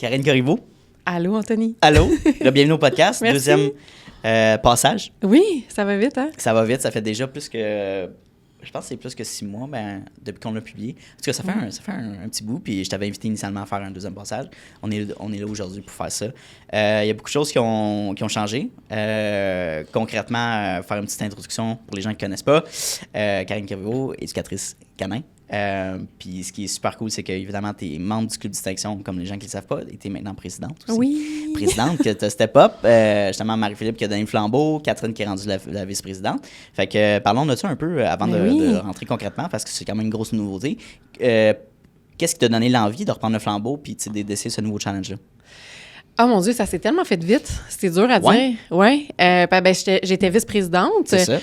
Karine Corriveau. Allô, Anthony. Allô. Bienvenue au podcast. Merci. Deuxième passage. Oui, ça va vite, hein? Ça va vite. Ça fait déjà plus que... Je pense que c'est plus que 6 mois depuis qu'on l'a publié. Parce que ça fait un petit bout. Puis je t'avais invité initialement à faire un deuxième passage. On est là aujourd'hui pour faire ça. Il y a beaucoup de choses qui ont changé. Concrètement, faire une petite introduction pour les gens qui ne connaissent pas. Karine Corriveau, éducatrice canin. Puis ce qui est super cool, c'est qu'évidemment, tu es membre du Club Distinction, comme les gens qui ne le savent pas, et tu es maintenant présidente aussi. Oui. Présidente, que tu as step up. Justement, Marie-Philippe qui a donné le flambeau, Catherine qui est rendue la vice-présidente. Fait que parlons de ça un peu avant de rentrer concrètement, parce que c'est quand même une grosse nouveauté. Qu'est-ce qui t'a donné l'envie de reprendre le flambeau puis d'essayer ce nouveau challenge-là? Oh mon Dieu, ça s'est tellement fait vite. C'est dur à dire. Oui. J'étais vice-présidente. C'est ça.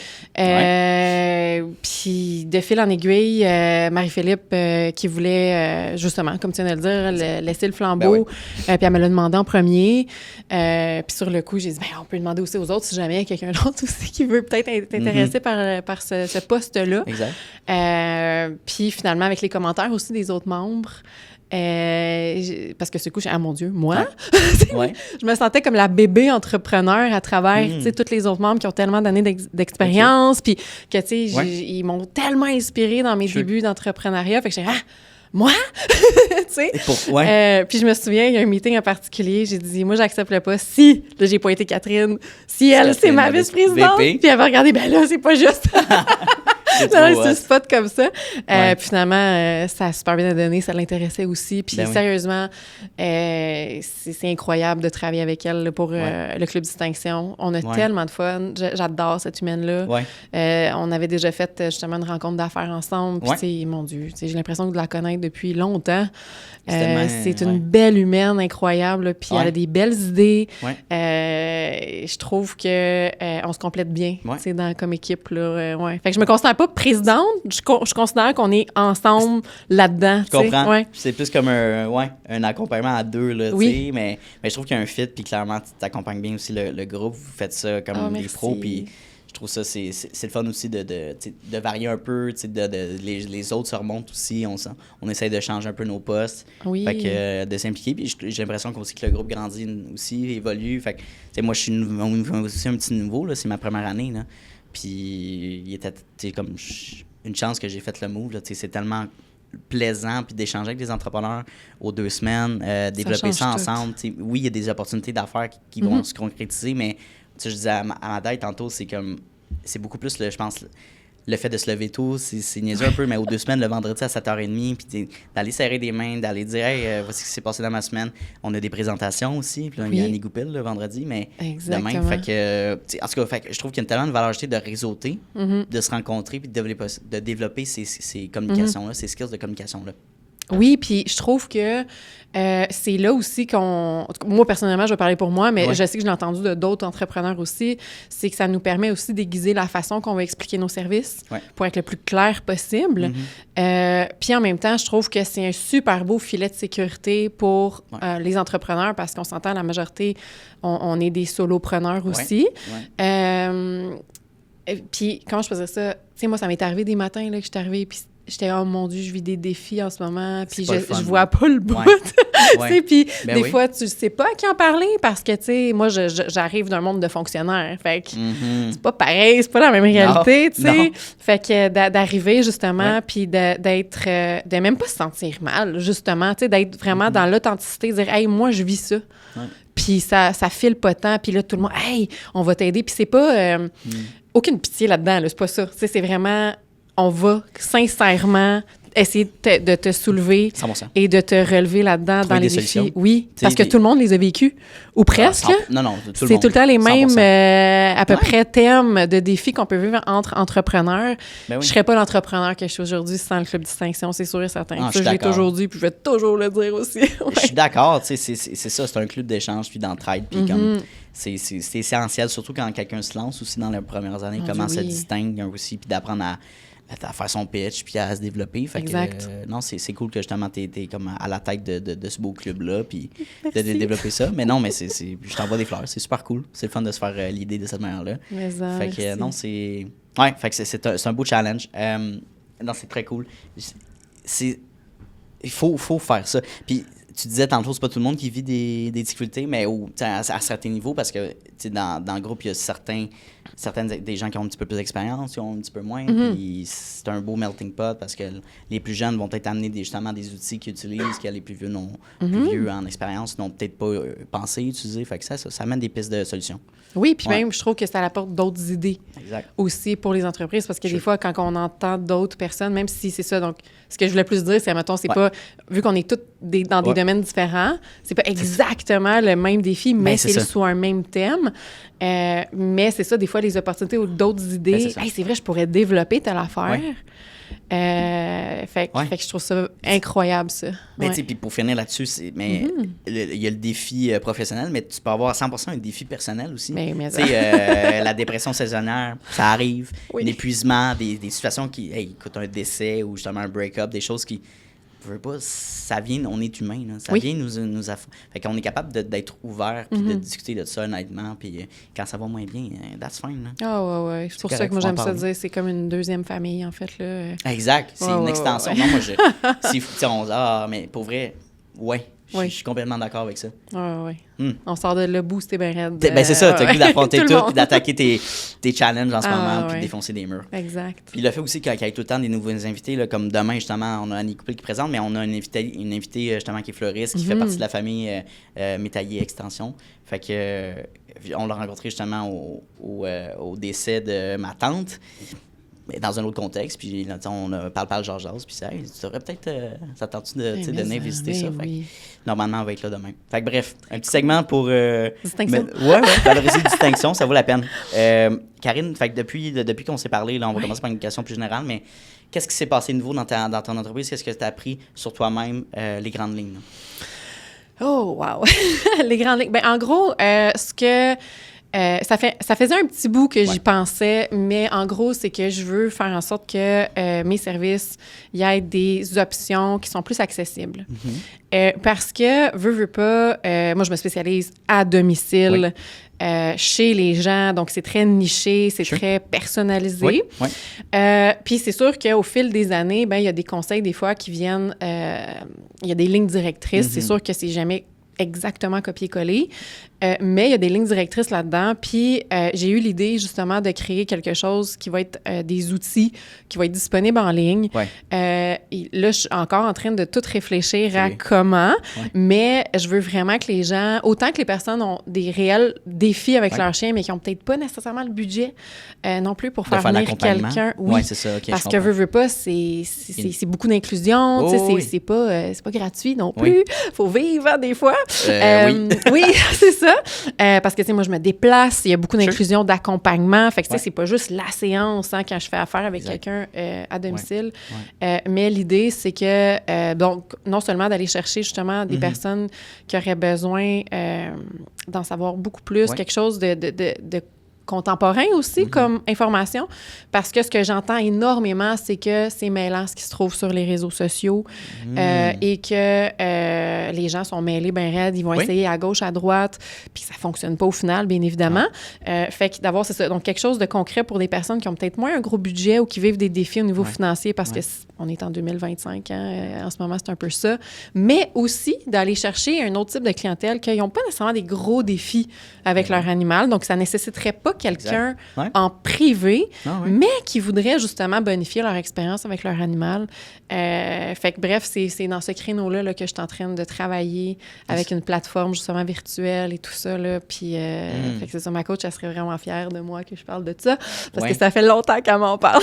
Puis de fil en aiguille, Marie-Philippe qui voulait, justement, comme tu viens de le dire, laisser le flambeau. Puis elle me l'a demandé en premier. Puis sur le coup, j'ai dit, on peut demander aussi aux autres si jamais il y a quelqu'un d'autre aussi qui veut peut-être être intéressé par ce poste-là. Exact. Puis finalement, avec les commentaires aussi des autres membres, parce que ce coup, mon Dieu, moi, je me sentais comme la bébé entrepreneur à travers tous les autres membres qui ont tellement d'années d'expérience, puis que, ils m'ont tellement inspirée dans mes débuts d'entrepreneuriat. Fait que j'ai moi? Tu sais? Puis je me souviens, il y a un meeting en particulier, j'ai dit, moi, j'accepte le poste si, là, j'ai pas été Catherine, si elle, c'est ma vice-présidente. Puis elle va regarder, là, c'est pas juste. C'est un spot comme ça. Puis finalement, ça a super bien donné, ça l'intéressait aussi. Puis sérieusement, c'est incroyable de travailler avec elle là, pour le Club Distinction. On a tellement de fun. J'adore cette humaine-là. On avait déjà fait justement une rencontre d'affaires ensemble. Puis mon Dieu, j'ai l'impression de la connaître depuis longtemps. C'est une belle humaine incroyable. Là, puis elle a des belles idées. Je trouve qu'on se complète bien comme équipe. Là, Fait que je me considère pas présidente, je considère qu'on est ensemble là-dedans. Je comprends. C'est plus comme un accompagnement à deux, là, mais je trouve qu'il y a un fit, puis clairement, tu t'accompagnes bien aussi le groupe. Vous faites ça comme des pros, puis je trouve ça, c'est le fun aussi de varier un peu, les autres se remontent aussi, on essaie de changer un peu nos postes, fait que, de s'impliquer, puis j'ai l'impression aussi que le groupe grandit aussi, évolue, fait que, moi, je suis aussi un petit nouveau, là, c'est ma première année, là. Puis il était comme une chance que j'ai fait le move. Là, c'est tellement plaisant puis d'échanger avec des entrepreneurs aux 2 semaines, développer ça ensemble. Oui, il y a des opportunités d'affaires qui vont se concrétiser, mais je disais à ma tête tantôt, c'est beaucoup plus, je pense, le fait de se lever tôt, c'est niaiseux un peu, mais aux 2 semaines, le vendredi à 7h30, puis d'aller serrer des mains, d'aller dire « Hey, voici ce qui s'est passé dans ma semaine ». On a des présentations aussi, puis là, il y a Annie Goupil le vendredi, mais demain, fait que, en tout cas, je trouve qu'il y a tellement de valeur ajoutée de réseauter, de se rencontrer, puis de développer ces communications-là, ces skills de communication-là. Oui, puis je trouve que c'est là aussi moi, personnellement, je vais parler pour moi, mais je sais que je l'ai entendu de d'autres entrepreneurs aussi, c'est que ça nous permet aussi d'aiguiser la façon qu'on va expliquer nos services pour être le plus clair possible. Puis en même temps, je trouve que c'est un super beau filet de sécurité pour les entrepreneurs parce qu'on s'entend, la majorité, on est des solopreneurs aussi. Puis comment je faisais ça? Tu sais, moi, ça m'est arrivé des matins là, que je suis arrivée, puis j'étais, oh mon Dieu, je vis des défis en ce moment, puis je vois pas le bout. Puis des fois, tu sais pas à qui en parler parce que, tu sais, moi, j'arrive d'un monde de fonctionnaires. Fait que c'est pas pareil, c'est pas la même réalité, tu sais. Fait que d'arriver, justement, puis d'être, de même pas se sentir mal, justement, tu sais, d'être vraiment dans l'authenticité, dire, hey, moi, je vis ça. Puis ça file pas tant, puis là, tout le monde, hey, on va t'aider. Puis c'est pas aucune pitié là-dedans, là, c'est pas ça. Tu sais, c'est vraiment, on va sincèrement essayer de te soulever 100%. Et de te relever là-dedans dans les défis. Solutions. Oui, parce que tout le monde les a vécus, ou presque. Non, tout le c'est monde. tout le temps les mêmes, 100%. à peu près, thèmes de défis qu'on peut vivre entre entrepreneurs. Je ne serais pas l'entrepreneur que je suis aujourd'hui sans le Club Distinction, c'est sûr et certain. Ça, je l'ai toujours dit, puis je vais toujours le dire aussi. Je suis d'accord, c'est ça, c'est un club d'échange puis d'entraide, puis comme c'est essentiel, surtout quand quelqu'un se lance aussi dans les premières années, comment se distingue aussi, puis d'apprendre à faire son pitch puis à se développer. Fait exact. Que, non, c'est cool que justement t'es comme à la tête de ce beau club-là puis de développer ça. Mais non, mais je t'envoie des fleurs. C'est super cool. C'est le fun de se faire l'idée de cette manière-là. Mais ça, fait que non, c'est... Ouais, fait que c'est un beau challenge. Non, c'est très cool. Il faut faire ça. Puis tu disais tantôt, c'est pas tout le monde qui vit des difficultés, mais à certains niveaux, parce que dans le groupe, il y a certaines des gens qui ont un petit peu plus d'expérience, qui ont un petit peu moins, puis c'est un beau melting pot, parce que les plus jeunes vont peut-être amener justement des outils qu'ils utilisent, que les plus vieux plus vieux en expérience n'ont peut-être pas pensé utiliser, fait que ça amène des pistes de solutions. Oui, puis même, je trouve que ça apporte d'autres idées aussi pour les entreprises, parce que des fois, quand on entend d'autres personnes, même si c'est ça, donc, ce que je voulais plus dire, c'est, mettons, c'est pas, vu qu'on est tous dans des domaines différents, c'est pas exactement le même défi, mais c'est sur un même thème. Mais c'est ça, des fois, les opportunités ou d'autres idées, c'est vrai, je pourrais développer telle affaire. Fait que je trouve ça incroyable, ça. Mais puis pour finir là-dessus, il y a le défi professionnel, mais tu peux avoir à 100% un défi personnel aussi. La dépression saisonnière, ça arrive. L'épuisement, des situations qui, écoute, un décès ou justement un break-up, des choses qui... Je veux pas, ça vient, on est humain, là, ça vient nous fait qu'on est capable d'être ouvert puis de discuter de ça honnêtement, puis quand ça va moins bien, that's fine. Ouais. C'est pour ça que moi j'aime ça dire, c'est comme une deuxième famille en fait, là. Exact, c'est une extension. Non, moi mais pour vrai, je suis complètement d'accord avec ça. On sort de le boost, t'es bien raide. C'est ça, t'as le goût d'affronter tout puis d'attaquer tes challenges en ce moment, puis de défoncer des murs. Exact. Puis le fait aussi qu'il y ait tout le temps des nouveaux invités, là, comme demain, justement, on a Annie Coupel qui présente, mais on a une invitée justement, qui est fleuriste, qui fait partie de la famille Métaillé Extension. Fait que on l'a rencontré justement au décès de ma tante. Dans un autre contexte, puis là, on parle Georges, puis ça, tu devrais peut-être s'attendre de venir visiter ça. Fait que, normalement, on va être là demain. Fait que bref, un petit segment pour... distinction. Valoriser distinction, ça vaut la peine. Karine, fait que depuis qu'on s'est parlé, là, on va commencer par une question plus générale, mais qu'est-ce qui s'est passé de nouveau dans ton entreprise? Qu'est-ce que tu as appris sur toi-même, les grandes lignes? Là? Oh, wow! Les grandes lignes. En gros, ce que... ça faisait un petit bout que j'y pensais, mais en gros, c'est que je veux faire en sorte que mes services, il y ait des options qui sont plus accessibles. Parce que, veux pas, moi, je me spécialise à domicile, chez les gens, donc c'est très niché, c'est très personnalisé. Puis c'est sûr qu'au fil des années, il y a des conseils des fois qui viennent, il y a des lignes directrices, c'est sûr que c'est jamais exactement copier-coller, mais il y a des lignes directrices là-dedans. Puis j'ai eu l'idée justement de créer quelque chose qui va être des outils qui vont être disponibles en ligne. Et là, je suis encore en train de tout réfléchir à comment, mais je veux vraiment que les gens, autant que les personnes ont des réels défis avec leur chien, mais qui n'ont peut-être pas nécessairement le budget non plus pour faire venir quelqu'un. Oui, c'est ça. Okay, parce que veux pas, c'est beaucoup d'inclusion. C'est pas gratuit non plus. Faut vivre des fois. Oui, c'est ça. Parce que, tu sais, moi, je me déplace, il y a beaucoup d'inclusion, d'accompagnement. Fait que, tu sais, c'est pas juste la séance quand je fais affaire avec quelqu'un à domicile. Mais l'idée, c'est que, donc, non seulement d'aller chercher, justement, des personnes qui auraient besoin d'en savoir beaucoup plus, quelque chose de contemporain aussi comme information, parce que ce que j'entends énormément, c'est que c'est mêlant ce qui se trouve sur les réseaux sociaux et que les gens sont mêlés bien raides, ils vont essayer à gauche, à droite, puis ça fonctionne pas au final, bien évidemment. Fait que d'avoir, c'est ça, donc quelque chose de concret pour des personnes qui ont peut-être moins un gros budget ou qui vivent des défis au niveau financier, parce que on est en 2025, en ce moment, c'est un peu ça, mais aussi d'aller chercher un autre type de clientèle qui n'ont pas nécessairement des gros défis avec leur animal, donc ça nécessiterait pas quelqu'un en privé, mais qui voudrait justement bonifier leur expérience avec leur animal. Fait que bref, c'est dans ce créneau-là là, que je suis en train de travailler avec une plateforme justement virtuelle et tout ça. Là, puis fait que c'est ça, ma coach, elle serait vraiment fière de moi que je parle de ça, parce que ça fait longtemps qu'elle m'en parle.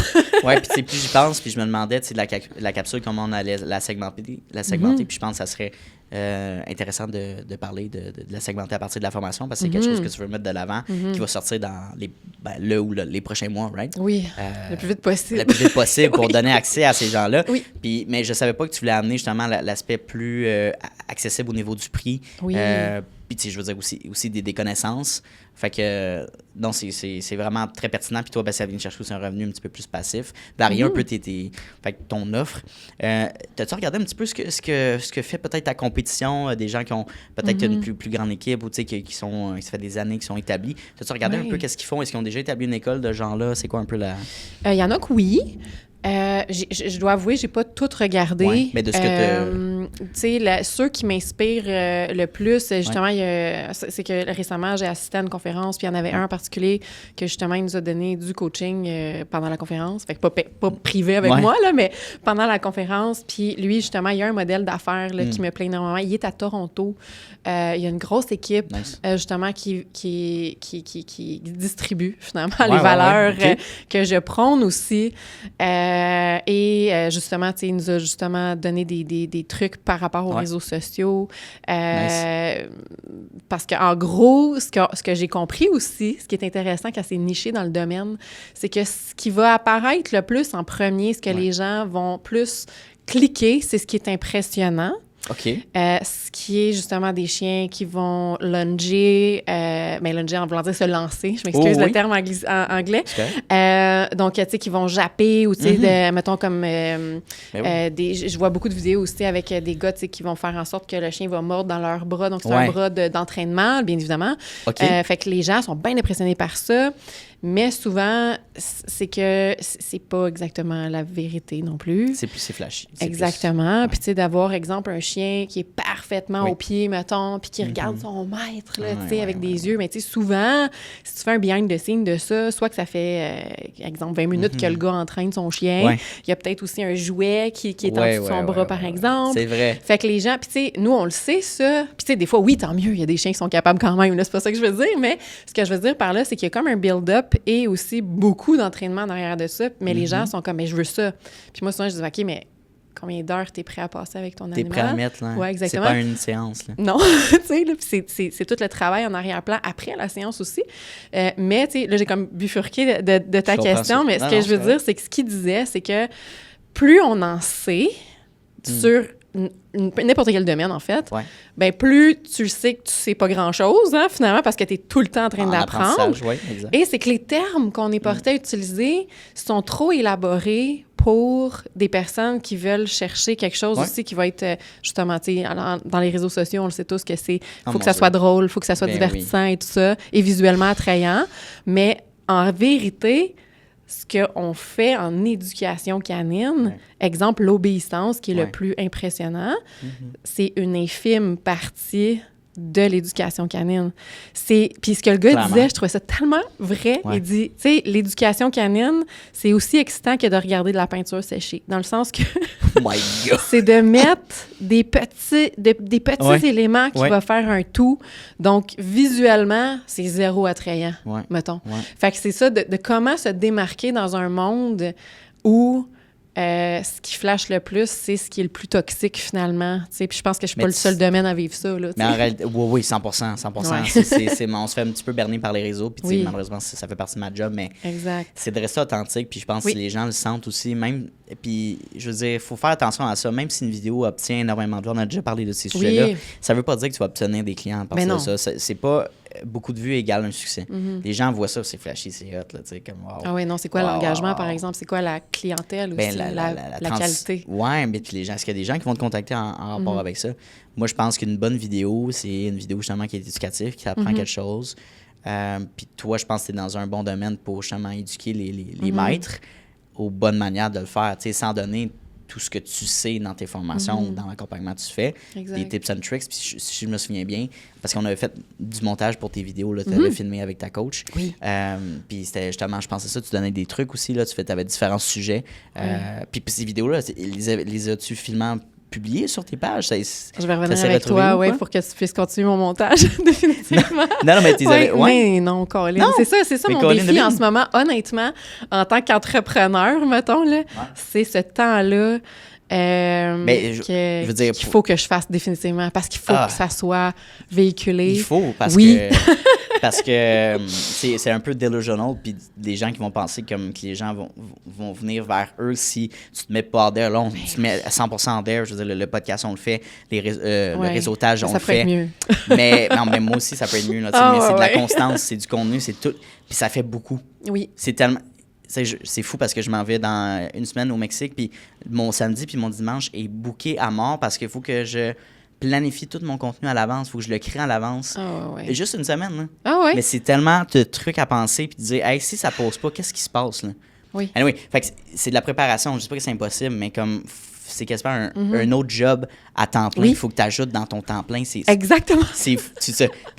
Puis plus j'y pense, puis je me demandais, tu sais, la capsule, comment on allait la segmenter, puis je pense que ça serait intéressant de parler de la segmenter à partir de la formation, parce que c'est quelque chose que tu veux mettre de l'avant, qui va sortir dans les prochains mois, right? Oui, le plus vite possible. Le plus vite possible pour donner accès à ces gens-là. Puis, mais je savais pas que tu voulais amener justement l'aspect plus accessible au niveau du prix. Puis, tu sais, je veux dire aussi des connaissances. Fait que, non, c'est vraiment très pertinent. Puis toi, ça vient chercher aussi un revenu un petit peu plus passif. Varier un peu ton offre. T'as-tu regardé un petit peu ce que fait peut-être ta compétition, des gens qui ont peut-être une plus grande équipe ou, tu sais, ça fait des années qu'ils sont établis. T'as-tu regardé un peu qu'est-ce qu'ils font? Est-ce qu'ils ont déjà établi une école de genre-là? C'est quoi un peu la... Il y en a que oui. Je dois avouer, j'ai pas tout regardé. Ouais, mais de ce que tu sais, ceux qui m'inspirent le plus, justement, c'est que récemment, j'ai assisté à une conférence, puis il y en avait un en particulier que, justement, il nous a donné du coaching pendant la conférence. Fait que pas privé avec moi, là, mais pendant la conférence. Puis lui, justement, il y a un modèle d'affaires là, qui me plaît énormément. Il est à Toronto. Il y a une grosse équipe, justement, qui distribue, finalement, les valeurs que je prône aussi. Et justement, tu sais, il nous a justement donné des trucs par rapport aux réseaux sociaux. Parce qu'en gros, ce que j'ai compris aussi, ce qui est intéressant quand c'est niché dans le domaine, c'est que ce qui va apparaître le plus en premier, ce que les gens vont plus cliquer, c'est ce qui est impressionnant. OK. Ce qui est justement des chiens qui vont lunger, lunger en voulant dire se lancer, je m'excuse le terme anglais. Donc, tu sais, qui vont japper ou, tu sais, mettons comme je vois beaucoup de vidéos aussi avec des gars, tu sais, qui vont faire en sorte que le chien va mordre dans leur bras. Donc, c'est un bras d'entraînement, bien évidemment. Fait que les gens sont bien impressionnés par ça. Mais souvent, c'est que c'est pas exactement la vérité non plus. C'est flashy. Exactement. Puis, tu sais, d'avoir, exemple, un chien qui est parfaitement au pied, mettons, puis qui regarde son maître, là, tu sais, avec des yeux. Mais, tu sais, souvent, si tu fais un behind the scenes de ça, soit que ça fait, exemple, 20 minutes que le gars entraîne son chien, il y a peut-être aussi un jouet qui est en dessous de son bras, par exemple. C'est vrai. Fait que les gens, puis, tu sais, nous, on le sait, ça. Puis, tu sais, des fois, oui, tant mieux, il y a des chiens qui sont capables quand même, là, c'est pas ça que je veux dire, mais ce que je veux dire par là, c'est qu'il y a comme un build-up et aussi beaucoup d'entraînement derrière de ça. Mais les gens sont comme, mais je veux ça. Puis moi, souvent, je dis, OK, mais combien d'heures t'es prêt à passer avec ton animal? T'es prêt à mettre, là. Ouais, exactement. C'est pas une séance, là. Non, tu sais, là, c'est tout le travail en arrière-plan après la séance aussi. Mais, tu sais, là, j'ai comme bifurqué de ta question, mais ce que je veux dire, c'est que ce qu'il disait, c'est que plus on en sait sur n'importe quel domaine, en fait, ben plus tu sais que tu sais pas grand-chose, hein, finalement, parce que tu es tout le temps en train d'apprendre. Et c'est que les termes qu'on est portés à utiliser sont trop élaborés pour des personnes qui veulent chercher quelque chose aussi qui va être, justement, tu sais, dans les réseaux sociaux, on le sait tous que c'est, faut que ça soit drôle, il faut que ça soit divertissant et tout ça, et visuellement attrayant. Mais en vérité, ce qu'on fait en éducation canine, exemple, l'obéissance, qui est le plus impressionnant, c'est une infime partie de l'éducation canine. Puis ce que le gars disait, je trouvais ça tellement vrai. Il dit, tu sais, l'éducation canine, c'est aussi excitant que de regarder de la peinture séchée. Dans le sens que c'est de mettre des petits éléments qui vont faire un tout. Donc, visuellement, c'est zéro attrayant, mettons. Fait que c'est ça, de comment se démarquer dans un monde où ce qui flash le plus, c'est ce qui est le plus toxique, finalement. Puis je pense que je suis pas le seul domaine à vivre ça. Là, mais en réalité, oui, 100%. On se fait un petit peu berner par les réseaux, puis malheureusement, ça fait partie de ma job, mais c'est de rester authentique, puis je pense que les gens le sentent aussi, même, puis je veux dire, il faut faire attention à ça, même si une vidéo obtient énormément de vues, on a déjà parlé de ces sujets-là, ça veut pas dire que tu vas obtenir des clients à partir de ça. C'est pas... Beaucoup de vues égale un succès. Les gens voient ça, c'est flashy, c'est hot, là, tu sais, comme wow. Ah oui, non, c'est quoi l'engagement, par exemple? C'est quoi la clientèle aussi, la qualité? Oui, mais puis les gens, est-ce qu'il y a des gens qui vont te contacter en rapport avec ça? Moi, je pense qu'une bonne vidéo, c'est une vidéo justement qui est éducative, qui apprend quelque chose. Puis toi, je pense que tu es dans un bon domaine pour justement éduquer les maîtres aux bonnes manières de le faire, tu sais, sans donner tout ce que tu sais dans tes formations ou dans l'accompagnement que tu fais, des tips and tricks. Puis si je me souviens bien, parce qu'on avait fait du montage pour tes vidéos, tu avais filmé avec ta coach. Puis c'était justement, je pensais ça, tu donnais des trucs aussi, tu avais différents sujets. Puis ces vidéos-là, les as-tu filmées publié sur tes pages? Je vais revenir avec toi, pour que tu puisses continuer mon montage, définitivement. Non, mais tu avais... Mais non, Colin. C'est ça mon défi en ce moment, honnêtement, en tant qu'entrepreneur, mettons, là, c'est ce temps-là je veux dire, qu'il faut que je fasse définitivement, parce qu'il faut que ça soit véhiculé. Il faut, parce que c'est un peu delusional, puis des gens qui vont penser comme que les gens vont venir vers eux si tu te mets pas en d'air. Là, tu te mets à 100% en d'air. Je veux dire, le podcast, on le fait. Le réseautage, on le fait. Mieux. mais moi aussi, ça peut être mieux. Là, mais c'est de la constance, c'est du contenu, c'est tout. Puis ça fait beaucoup. Oui. C'est tellement... C'est fou parce que je m'en vais dans une semaine au Mexique, puis mon samedi puis mon dimanche est booké à mort parce qu'il faut que je planifie tout mon contenu à l'avance, il faut que je le crée à l'avance. Juste une semaine, là. Mais c'est tellement de trucs à penser puis de dire, hey, si ça pose pas, qu'est-ce qui se passe, là? Oui. Anyway, fait que c'est de la préparation. Je dis pas que c'est impossible, mais comme c'est quasiment un autre job à temps plein. Il faut que tu ajoutes dans ton temps plein. Exactement. Puis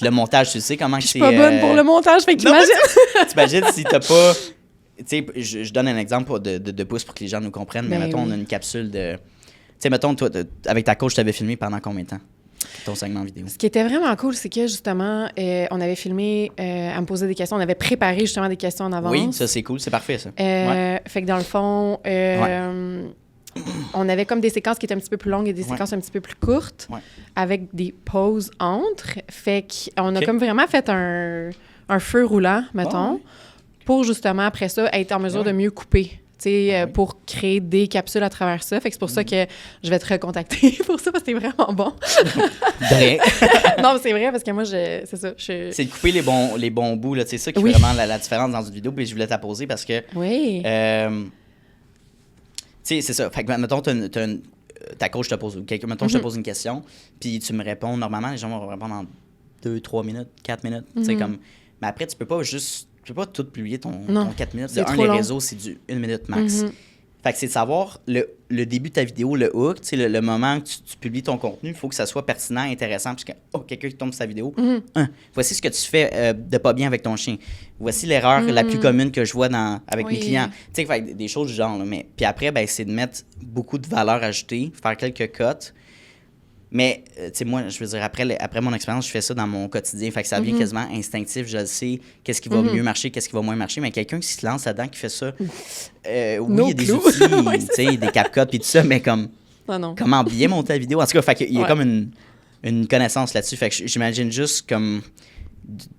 le montage, tu sais comment c'est... Je suis pas bonne pour le montage, fait qu'imagine. T'imagines si t'as pas... Tu sais, je donne un exemple de pouce pour que les gens nous comprennent, mais mettons, on a une capsule de... Tu sais, mettons, toi, avec ta coach, tu avais filmé pendant combien de temps? Ton segment vidéo. Ce qui était vraiment cool, c'est que justement, on avait filmé, elle me posait des questions, on avait préparé justement des questions en avance. Oui, ça c'est cool, c'est parfait ça. Fait que dans le fond, on avait comme des séquences qui étaient un petit peu plus longues et des séquences un petit peu plus courtes, avec des pauses entre. Fait qu'on a comme vraiment fait un feu roulant, mettons, pour justement après ça être en mesure de mieux couper. Pour créer des capsules à travers ça. Fait que c'est pour ça que je vais te recontacter pour ça, parce que c'est vraiment bon. De rien. Non, mais c'est vrai, parce que moi, c'est ça. C'est de couper les bons bouts, là. C'est ça qui fait vraiment la différence dans une vidéo. Puis je voulais t'apposer parce que... Oui. Tu sais, c'est ça. Fait que, mettons, ta coach te pose... Mettons, je te pose une question, puis tu me réponds. Normalement, les gens vont répondre en 2-3 minutes, 4 minutes. Tu sais, comme... Mais après, tu peux pas tout publier ton 4 minutes. Les réseaux, c'est du 1 minute max. Fait que c'est de savoir le début de ta vidéo, le hook, le moment que tu publies ton contenu, il faut que ça soit pertinent, intéressant, parce que quelqu'un qui tombe sur ta vidéo, voici ce que tu fais de pas bien avec ton chien. Voici l'erreur la plus commune que je vois avec mes clients. Tu sais, des choses du genre. Là, mais puis après, ben, c'est de mettre beaucoup de valeur ajoutée, faire quelques cuts. Mais, tu sais, moi, je veux dire, après mon expérience, je fais ça dans mon quotidien. Fait que ça devient quasiment instinctif. Je le sais, qu'est-ce qui va mieux marcher, qu'est-ce qui va moins marcher. Mais quelqu'un qui se lance là-dedans, qui fait ça, oui, il y a des outils, tu sais, des CapCut et tout ça, mais comme, comment bien monter la vidéo. En tout cas, fait qu'il y a comme une connaissance là-dessus. Fait que j'imagine juste comme,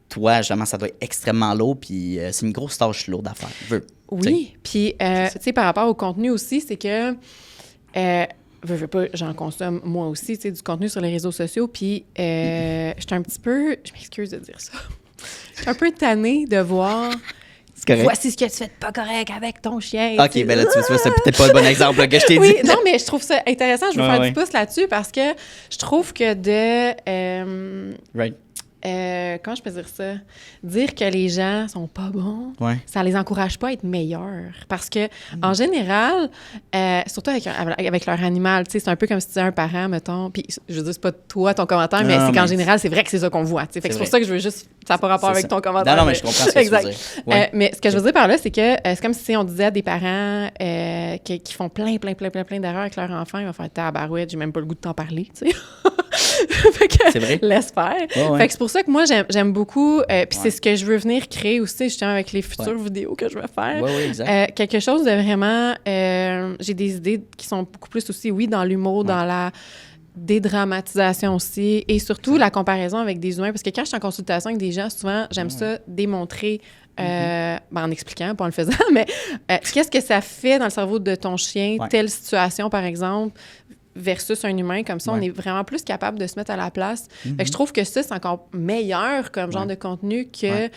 toi, justement, ça doit être extrêmement lourd, puis c'est une grosse tâche lourde à faire. Oui, puis, tu sais, par rapport au contenu aussi, c'est que... veux pas, j'en consomme moi aussi, tu sais, du contenu sur les réseaux sociaux, puis j'étais un petit peu, je m'excuse de dire ça, j'étais un peu tannée de voir, voici ce que tu fais de pas correct avec ton chien. OK, ben là, tu vois, c'est peut-être pas le bon exemple là, que je t'ai dit. Oui, non, mais je trouve ça intéressant, je veux faire du pouce là-dessus, parce que je trouve que comment je peux dire ça? Dire que les gens sont pas bons, ça les encourage pas à être meilleurs. Parce que, en général, surtout avec leur animal, tu sais, c'est un peu comme si tu disais un parent, mettons, puis je veux dire, c'est pas toi, ton commentaire, mais c'est qu'en général, c'est vrai que c'est ça qu'on voit, tu sais. Fait que c'est pour ça que je veux juste... Ça n'a pas rapport avec ton commentaire. Non, mais je comprends ce que tu veux dire. Mais ce que je veux dire par là, c'est que c'est comme si on disait à des parents qui font plein d'erreurs avec leur enfant, ils vont faire « tabarouette, j'ai même pas le goût de t'en parler », tu sais. Fait que, c'est vrai. Laisse faire. Fait que c'est pour ça que moi, j'aime beaucoup, puis c'est ce que je veux venir créer aussi, justement, avec les futures vidéos que je vais faire. Oui, exact. Quelque chose de vraiment... j'ai des idées qui sont beaucoup plus aussi, dans l'humour, dans la dédramatisation aussi, et surtout la comparaison avec des humains, parce que quand je suis en consultation avec des gens, souvent, j'aime ça démontrer, en expliquant, pas en le faisant, mais qu'est-ce que ça fait dans le cerveau de ton chien, telle situation, par exemple, versus un humain, comme ça, on est vraiment plus capable de se mettre à la place. Fait que je trouve que ça, c'est encore meilleur comme genre de contenu que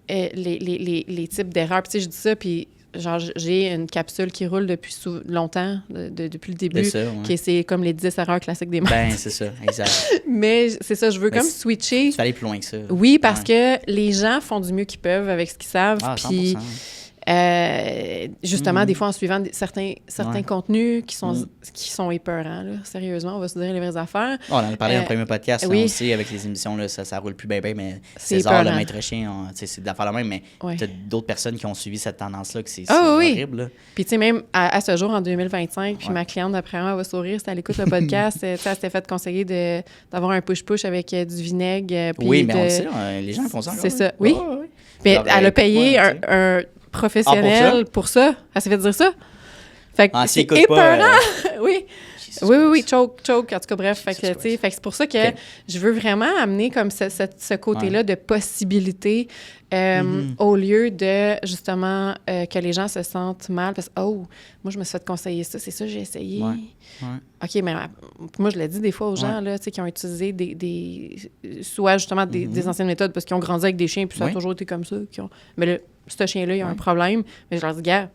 les types d'erreurs. Puis tu sais, je dis ça, puis genre, j'ai une capsule qui roule depuis longtemps, depuis le début, qui c'est comme les 10 erreurs classiques des maths. Ben, c'est ça, exact. Mais c'est ça, je veux comme switcher. Tu vas aller plus loin que ça. Oui, parce que les gens font du mieux qu'ils peuvent avec ce qu'ils savent. Puis... justement, des fois, en suivant certains contenus qui sont épeurants, là. Sérieusement, on va se dire les vraies affaires. On en a parlé dans le premier podcast, là, aussi, avec les émissions, là, ça roule plus bien, mais César, le maître chien, c'est de la faire la même, mais t'as d'autres personnes qui ont suivi cette tendance-là, que c'est horrible. Là. Puis, tu sais, même à ce jour, en 2025, puis ma cliente, d'après moi, elle va sourire, si elle écoute le podcast, elle s'était fait conseiller d'avoir un push-push avec du vinaigre. Oui, mais on le sait, les gens font ça. C'est ça, oui. Puis elle a payé un professionnel pour ça. Elle s'est fait dire ça. Fait que c'est épeurant. Oui. Oui, choke. En tout cas, bref. Fait que c'est pour ça que je veux vraiment amener comme ce côté-là de possibilité au lieu de, justement, que les gens se sentent mal. Parce que, moi, je me suis fait conseiller ça. C'est ça, j'ai essayé. OK, mais moi, je l'ai dit des fois aux gens là, qui ont utilisé soit justement des anciennes méthodes parce qu'ils ont grandi avec des chiens puis ça a toujours été comme ça. Mais là, ce chien-là, il a un problème. Mais je leur dis, gars,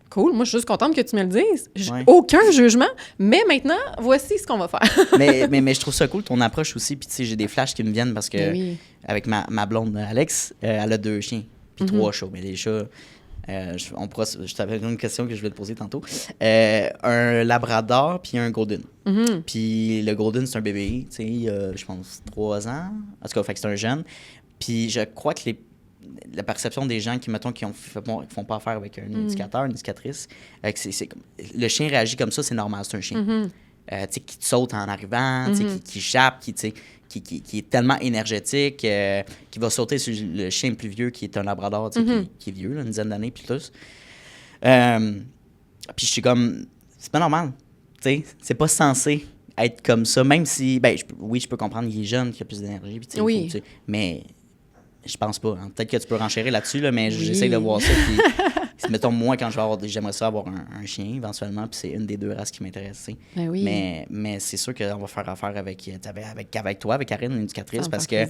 cool, moi, je suis juste contente que tu me le dises. Aucun jugement, mais maintenant, voici ce qu'on va faire. mais je trouve ça cool, ton approche aussi. Puis, tu sais, j'ai des flashs qui me viennent parce que avec ma blonde, Alex, elle a 2 chiens, puis 3 chats. Mais les chats, Je t'avais une question que je voulais te poser tantôt. Un labrador puis un golden. Puis le golden, c'est un bébé, tu sais, je pense 3 ans. En tout cas, fait que c'est un jeune. Puis je crois que la perception des gens qui, mettons, qui font pas affaire avec un éducateur, une éducatrice, le chien réagit comme ça, c'est normal, c'est un chien. Tu sais, qui te saute en arrivant, tu sais, qui jappe, qui est tellement énergétique, qui va sauter sur le chien plus vieux, qui est un labrador, tu sais, qui est vieux, là, une dizaine d'années, puis plus. Puis je suis comme, c'est pas normal, tu sais, c'est pas censé être comme ça, même si, je peux comprendre qu'il est jeune, qu'il a plus d'énergie, puis tu sais, mais je pense pas. Hein. Peut-être que tu peux renchérir là-dessus, là, mais j'essaie de voir ça, puis mettons, moi, quand j'aimerais ça avoir un chien, éventuellement, puis c'est une des 2 races qui m'intéresse, tu sais. Ben oui. Mais c'est sûr qu'on va faire affaire avec toi, avec Karine, une éducatrice, parce que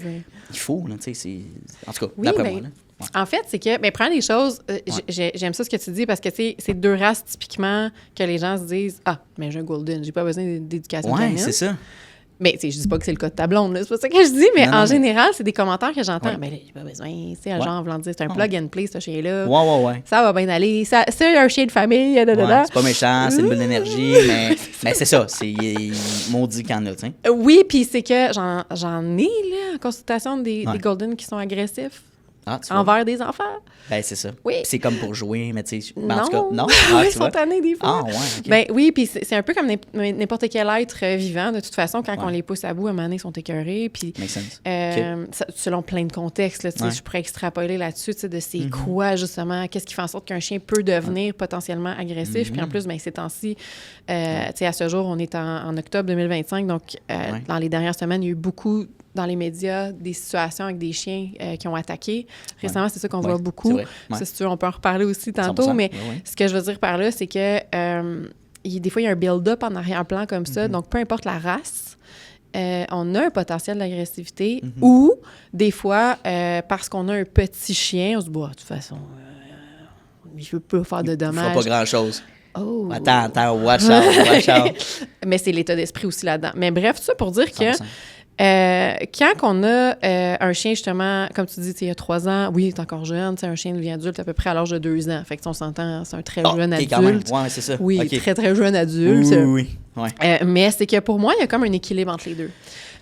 il faut, là, tu sais, en tout cas, d'après moi, là. Ouais. En fait, c'est que, prends les choses, j'aime ça ce que tu dis, parce que, tu sais, c'est 2 races, typiquement, que les gens se disent, mais j'ai un golden, j'ai pas besoin d'éducation canine. Ouais, c'est ça. Mais je dis pas que c'est le cas de ta blonde, là, c'est pas ça que je dis, mais en général, c'est des commentaires que j'entends. Mais là, j'ai pas besoin, tu sais, genre, voulant dire, c'est un plug and play, ce chien-là. Ouais. Ça va bien aller, c'est un chien de famille, c'est pas méchant, c'est une bonne énergie, mais c'est ça, c'est maudit qu'il y en a, tu sais. Oui, puis c'est que j'en ai, là, en consultation des golden qui sont agressifs. Envers des enfants. Ben, c'est ça. Oui. C'est comme pour jouer, mais tu sais, non. En tout cas, non. Ils sont tannés des fois. Ah, ouais, OK. Ben oui, puis c'est un peu comme n'importe quel être vivant. De toute façon, quand on les pousse à bout, à un moment donné, ils sont écœurés. Puis, selon plein de contextes, là, je pourrais extrapoler là-dessus, de c'est quoi, justement, qu'est-ce qui fait en sorte qu'un chien peut devenir potentiellement agressif. Puis en plus, ben, ces temps-ci, à ce jour, on est en octobre 2025, donc dans les dernières semaines, il y a eu beaucoup dans les médias des situations avec des chiens qui ont attaqué. Récemment, c'est ça qu'on voit beaucoup. C'est sûr, on peut en reparler aussi tantôt, 100%. Mais ce que je veux dire par là, c'est que des fois, il y a un build-up en arrière-plan comme ça. Donc, peu importe la race, on a un potentiel d'agressivité ou, des fois, parce qu'on a un petit chien, on se dit, de toute façon, il ne peut pas faire de dommages. Il ne fera pas grand-chose. Oh. Attends, watch out. Mais c'est l'état d'esprit aussi là-dedans. Mais bref, tout ça pour dire 100%. Que quand on a un chien, justement, comme tu dis, il y a 3 ans, oui, il est encore jeune, un chien devient adulte à peu près à l'âge de 2 ans. Fait que on s'entend, c'est un très jeune adulte. Quand même. Ouais, c'est ça. Oui, très, très jeune adulte. Oui. Ouais. Mais c'est que pour moi, il y a comme un équilibre entre les deux.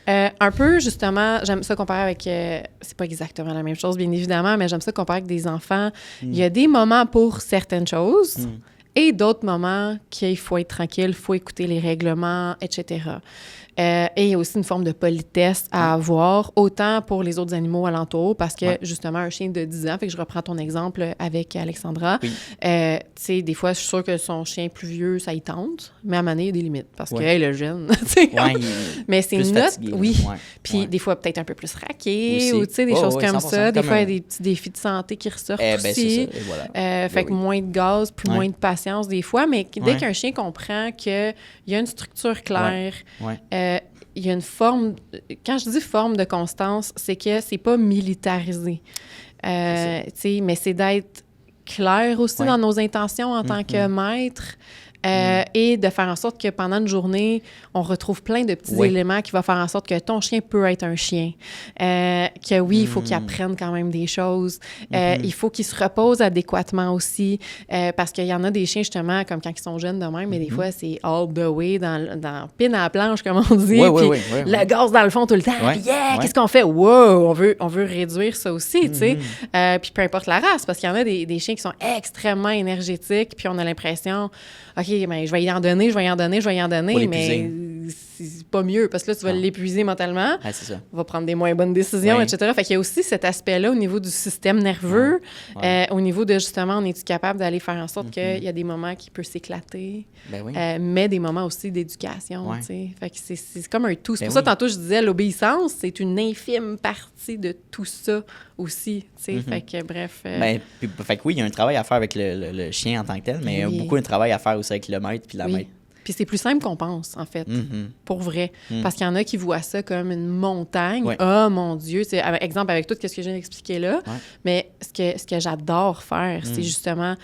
Un peu, justement, j'aime ça comparer avec... c'est pas exactement la même chose, bien évidemment, mais j'aime ça comparer avec des enfants. Il y a des moments pour certaines choses et d'autres moments qu'il faut être tranquille, il faut écouter les règlements, etc. Et il y a aussi une forme de politesse à avoir, autant pour les autres animaux alentours, parce que, justement, un chien de 10 ans, fait que je reprends ton exemple avec Alexandra, tu sais, des fois, je suis sûre que son chien plus vieux, ça y tente, mais à un moment donné, il y a des limites, parce qu'elle est jeune, mais c'est une note, puis des fois, peut-être un peu plus raqué, ou tu sais, des choses comme ça. Des fois, il y a des petits défis de santé qui ressortent aussi. Fait que moins de gaz, puis moins de patience des fois, mais dès qu'un chien comprend qu'il y a une structure claire, il y a une forme... Quand je dis forme de constance, c'est que c'est pas militarisé. Mais c'est d'être clair aussi dans nos intentions en tant que maître. Et de faire en sorte que pendant une journée, on retrouve plein de petits éléments qui vont faire en sorte que ton chien peut être un chien. Que oui, il faut qu'il apprenne quand même des choses. Il faut qu'il se repose adéquatement aussi. Parce qu'il y en a des chiens, justement, comme quand ils sont jeunes de même, mais des fois, c'est all the way, dans pin à la planche, comme on dit. Le gaz dans le fond tout le temps. Puis qu'est-ce qu'on fait? Wow! On veut réduire ça aussi, tu sais. Puis peu importe la race, parce qu'il y en a des chiens qui sont extrêmement énergétiques, puis on a l'impression... OK, mais je vais y en donner, mais c'est pas mieux, parce que là, tu vas l'épuiser mentalement. C'est ça. On va prendre des moins bonnes décisions, etc. Fait qu'il y a aussi cet aspect-là au niveau du système nerveux, au niveau de, justement, on est-tu capable d'aller faire en sorte qu'il y a des moments qui peuvent s'éclater, mais des moments aussi d'éducation, tu sais. Fait que c'est comme un tout. C'est pour ça, tantôt, je disais, l'obéissance, c'est une infime partie de tout ça aussi, tu sais. Fait que, bref... fait que oui, il y a un travail à faire avec le chien en tant que tel, mais il y a beaucoup de travail à faire aussi avec le maître puis la maître. Puis c'est plus simple qu'on pense, en fait, pour vrai. Parce qu'il y en a qui voient ça comme une montagne. Oh, mon Dieu! Exemple, avec tout ce que je viens d'expliquer là. Mais ce que j'adore faire, c'est justement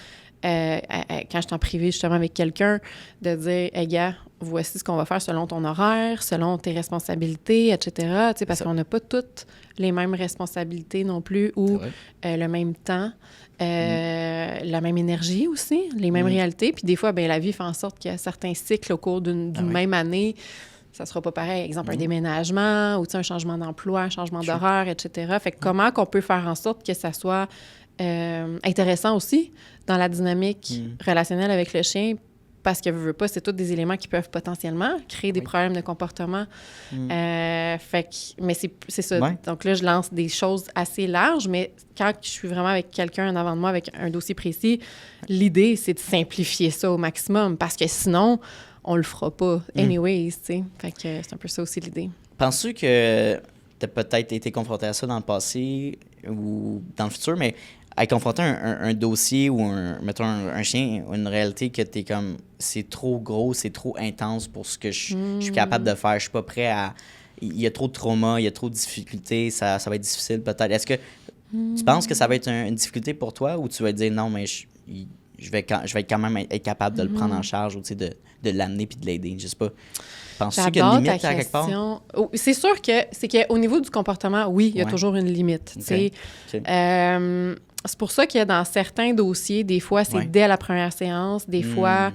quand je suis en privé, justement, avec quelqu'un, de dire, hey, gars, voici ce qu'on va faire selon ton horaire, selon tes responsabilités, etc. Tu sais, parce qu'on n'a pas toutes les mêmes responsabilités non plus ou le même temps, la même énergie aussi, les mêmes réalités. Puis des fois, ben la vie fait en sorte qu'il y a certains cycles au cours d'une même année. Ça sera pas pareil. Exemple, un déménagement ou un changement d'emploi, un changement d'horaire, etc. Fait que comment qu'on peut faire en sorte que ça soit intéressant aussi dans la dynamique relationnelle avec le chien, parce que veux pas, c'est tous des éléments qui peuvent potentiellement créer des problèmes de comportement. Mais c'est ça. Ouais. Donc là, je lance des choses assez larges, mais quand je suis vraiment avec quelqu'un en avant de moi avec un dossier précis, l'idée, c'est de simplifier ça au maximum, parce que sinon, on le fera pas anyways, tu sais. Fait que c'est un peu ça aussi l'idée. Penses-tu que tu as peut-être été confronté à ça dans le passé ou dans le futur, mais à confronter un dossier ou mettons un chien, une réalité que t'es comme, c'est trop gros, c'est trop intense pour ce que je suis capable de faire, je suis pas prêt à... Il y a trop de trauma, il y a trop de difficultés, ça va être difficile peut-être. Est-ce que tu penses que ça va être une difficulté pour toi ou tu vas te dire non, mais je vais quand même être capable de le prendre en charge ou de l'amener puis de l'aider, je sais pas. Penses-tu qu'il y a une limite à quelque part? C'est sûr que c'est qu'au niveau du comportement, oui, il y a toujours une limite. Okay. C'est pour ça qu'il y a dans certains dossiers, des fois, c'est dès la première séance, des fois...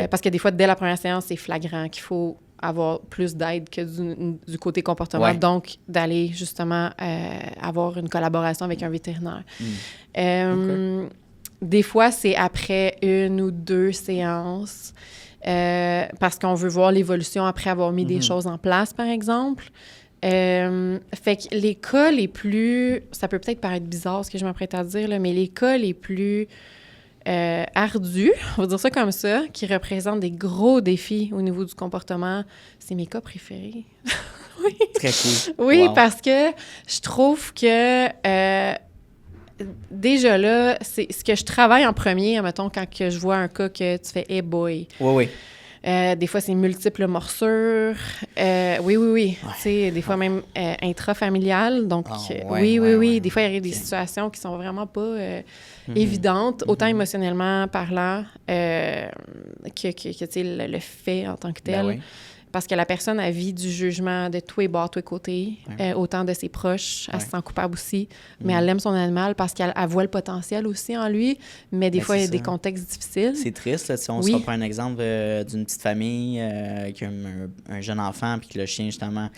parce que des fois, dès la première séance, c'est flagrant qu'il faut avoir plus d'aide que du côté comportement. Donc, d'aller justement avoir une collaboration avec un vétérinaire. Des fois, c'est après 1 ou 2 séances parce qu'on veut voir l'évolution après avoir mis des choses en place, par exemple. Fait que les cas les plus... Ça peut peut-être paraître bizarre ce que je m'apprête à dire, là, mais les cas les plus ardus, on va dire ça comme ça, qui représentent des gros défis au niveau du comportement, c'est mes cas préférés. Oui. Très cool. Oui, parce que je trouve que... déjà là, c'est ce que je travaille en premier, mettons, quand que je vois un cas que tu fais « Hey boy! » Oui. Des fois, c'est multiples morsures. Oui. Tu sais, des fois même intrafamiliales. Donc, oui. Des fois, il y a des situations qui sont vraiment pas évidentes, autant émotionnellement parlant que tu sais, le fait en tant que tel. Parce que la personne a vit du jugement de tous les bords, tous les côtés, autant de ses proches, elle se sent coupable aussi, mais elle aime son animal parce qu'elle voit le potentiel aussi en lui, mais des fois, il y a des contextes difficiles. C'est triste, là, si on se reprend un exemple d'une petite famille qui a un jeune enfant, puis que le chien, justement,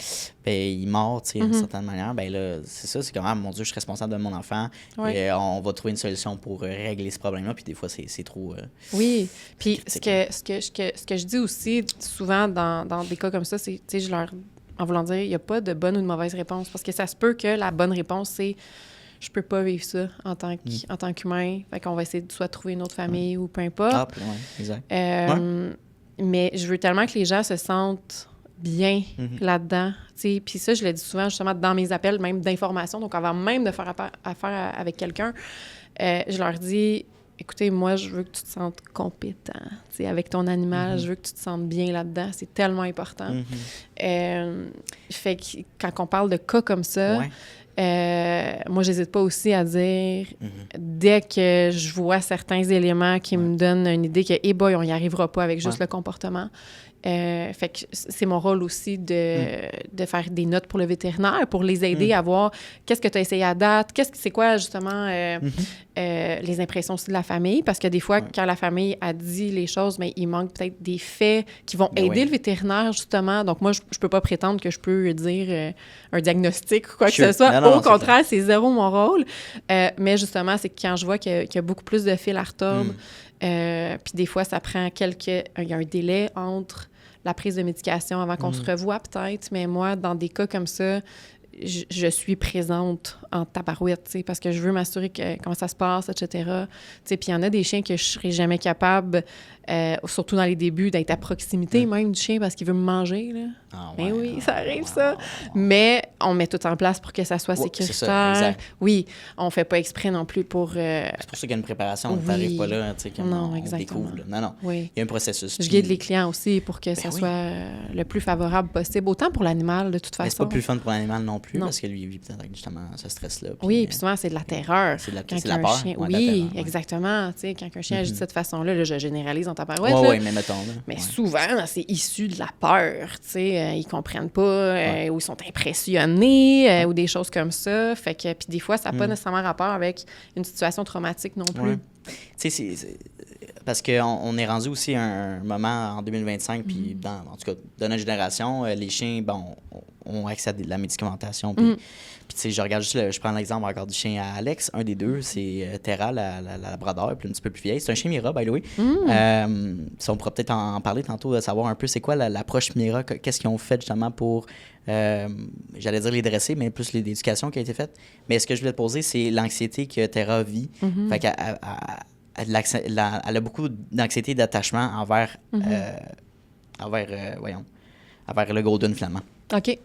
il mord, tu sais, d'une certaine manière, ben là, c'est ça, c'est comme, ah, mon Dieu, je suis responsable de mon enfant, et on va trouver une solution pour régler ce problème-là, puis des fois, c'est trop... oui, puis ce que je dis aussi souvent dans des cas comme ça, c'est, tu sais, en voulant dire, il n'y a pas de bonne ou de mauvaise réponse, parce que ça se peut que la bonne réponse, c'est je peux pas vivre ça en tant qu'humain, fait qu'on va essayer de soit trouver une autre famille ou peu importe. Exact. Mais je veux tellement que les gens se sentent bien là-dedans, tu sais, puis ça, je le dis souvent, justement, dans mes appels, même d'information, donc avant même de faire affaire avec quelqu'un, je leur dis... Écoutez, moi, je veux que tu te sentes compétent, tu sais, avec ton animal. Je veux que tu te sentes bien là-dedans. C'est tellement important. Fait que quand on parle de cas comme ça, moi, j'hésite pas aussi à dire, dès que je vois certains éléments qui me donnent une idée que, hey boy, on n'y arrivera pas avec juste le comportement. Fait que c'est mon rôle aussi de faire des notes pour le vétérinaire, pour les aider à voir qu'est-ce que tu as essayé à date, c'est quoi justement les impressions aussi de la famille, parce que des fois, quand la famille a dit les choses, mais il manque peut-être des faits qui vont aider le vétérinaire justement. Donc moi, je peux pas prétendre que je peux dire un diagnostic ou quoi que ce soit. Au contraire, c'est zéro mon rôle. Mais justement, c'est quand je vois qu'il y a beaucoup plus de fils à retordre, puis des fois, ça prend il y a un délai entre la prise de médication avant qu'on se revoie peut-être, mais moi, dans des cas comme ça, je suis présente en tabarouette, tu sais, parce que je veux m'assurer comment ça se passe, etc. Tu sais, puis il y en a des chiens que je serais jamais capable, surtout dans les débuts, d'être à proximité même du chien parce qu'il veut me manger, là. Ah, mais ouais, oui, ça arrive, ça. Mais on met tout en place pour que ça soit sécuritaire. C'est ça, exact. Oui, on fait pas exprès non plus pour... C'est pour ça qu'il y a une préparation. On n'arrive pas là, tu sais, comme on découvre. Là. Non. Oui. Il y a un processus. Je guide les clients aussi pour que ça soit le plus favorable possible, autant pour l'animal, de toute façon. C'est pas plus fun pour l'animal non plus, parce que lui, il vit peut-être avec justement ce stress-là. Oui, puis souvent, c'est de la terreur. C'est de la peur. Chien... Oui, exactement. Tu sais, quand un chien agit de cette façon-là, là, je généralise en tabarouette. Oui, mais mettons. Mais souvent, c'est issu de la peur, tu sais. Ils comprennent pas, ou ils sont impressionnés, ou des choses comme ça. Fait que, puis des fois, ça n'a pas nécessairement rapport avec une situation traumatique non plus. Tu sais, parce qu'on est rendu aussi à un moment en 2025, puis en tout cas, de notre génération, les chiens, ont accès à de la médicamentation. Puis, tu sais, je prends l'exemple encore du chien à Alex. Un des deux, c'est Terra, la labrador, puis un petit peu plus vieille. C'est un chien Mira, by the way. On pourra peut-être en parler tantôt, de savoir un peu c'est quoi l'approche Mira, qu'est-ce qu'ils ont fait justement pour, j'allais dire les dresser, mais plus l'éducation qui a été faite. Mais ce que je voulais te poser, c'est l'anxiété que Terra vit. Fait qu'elle elle a beaucoup d'anxiété et d'attachement envers le Golden, finalement. OK.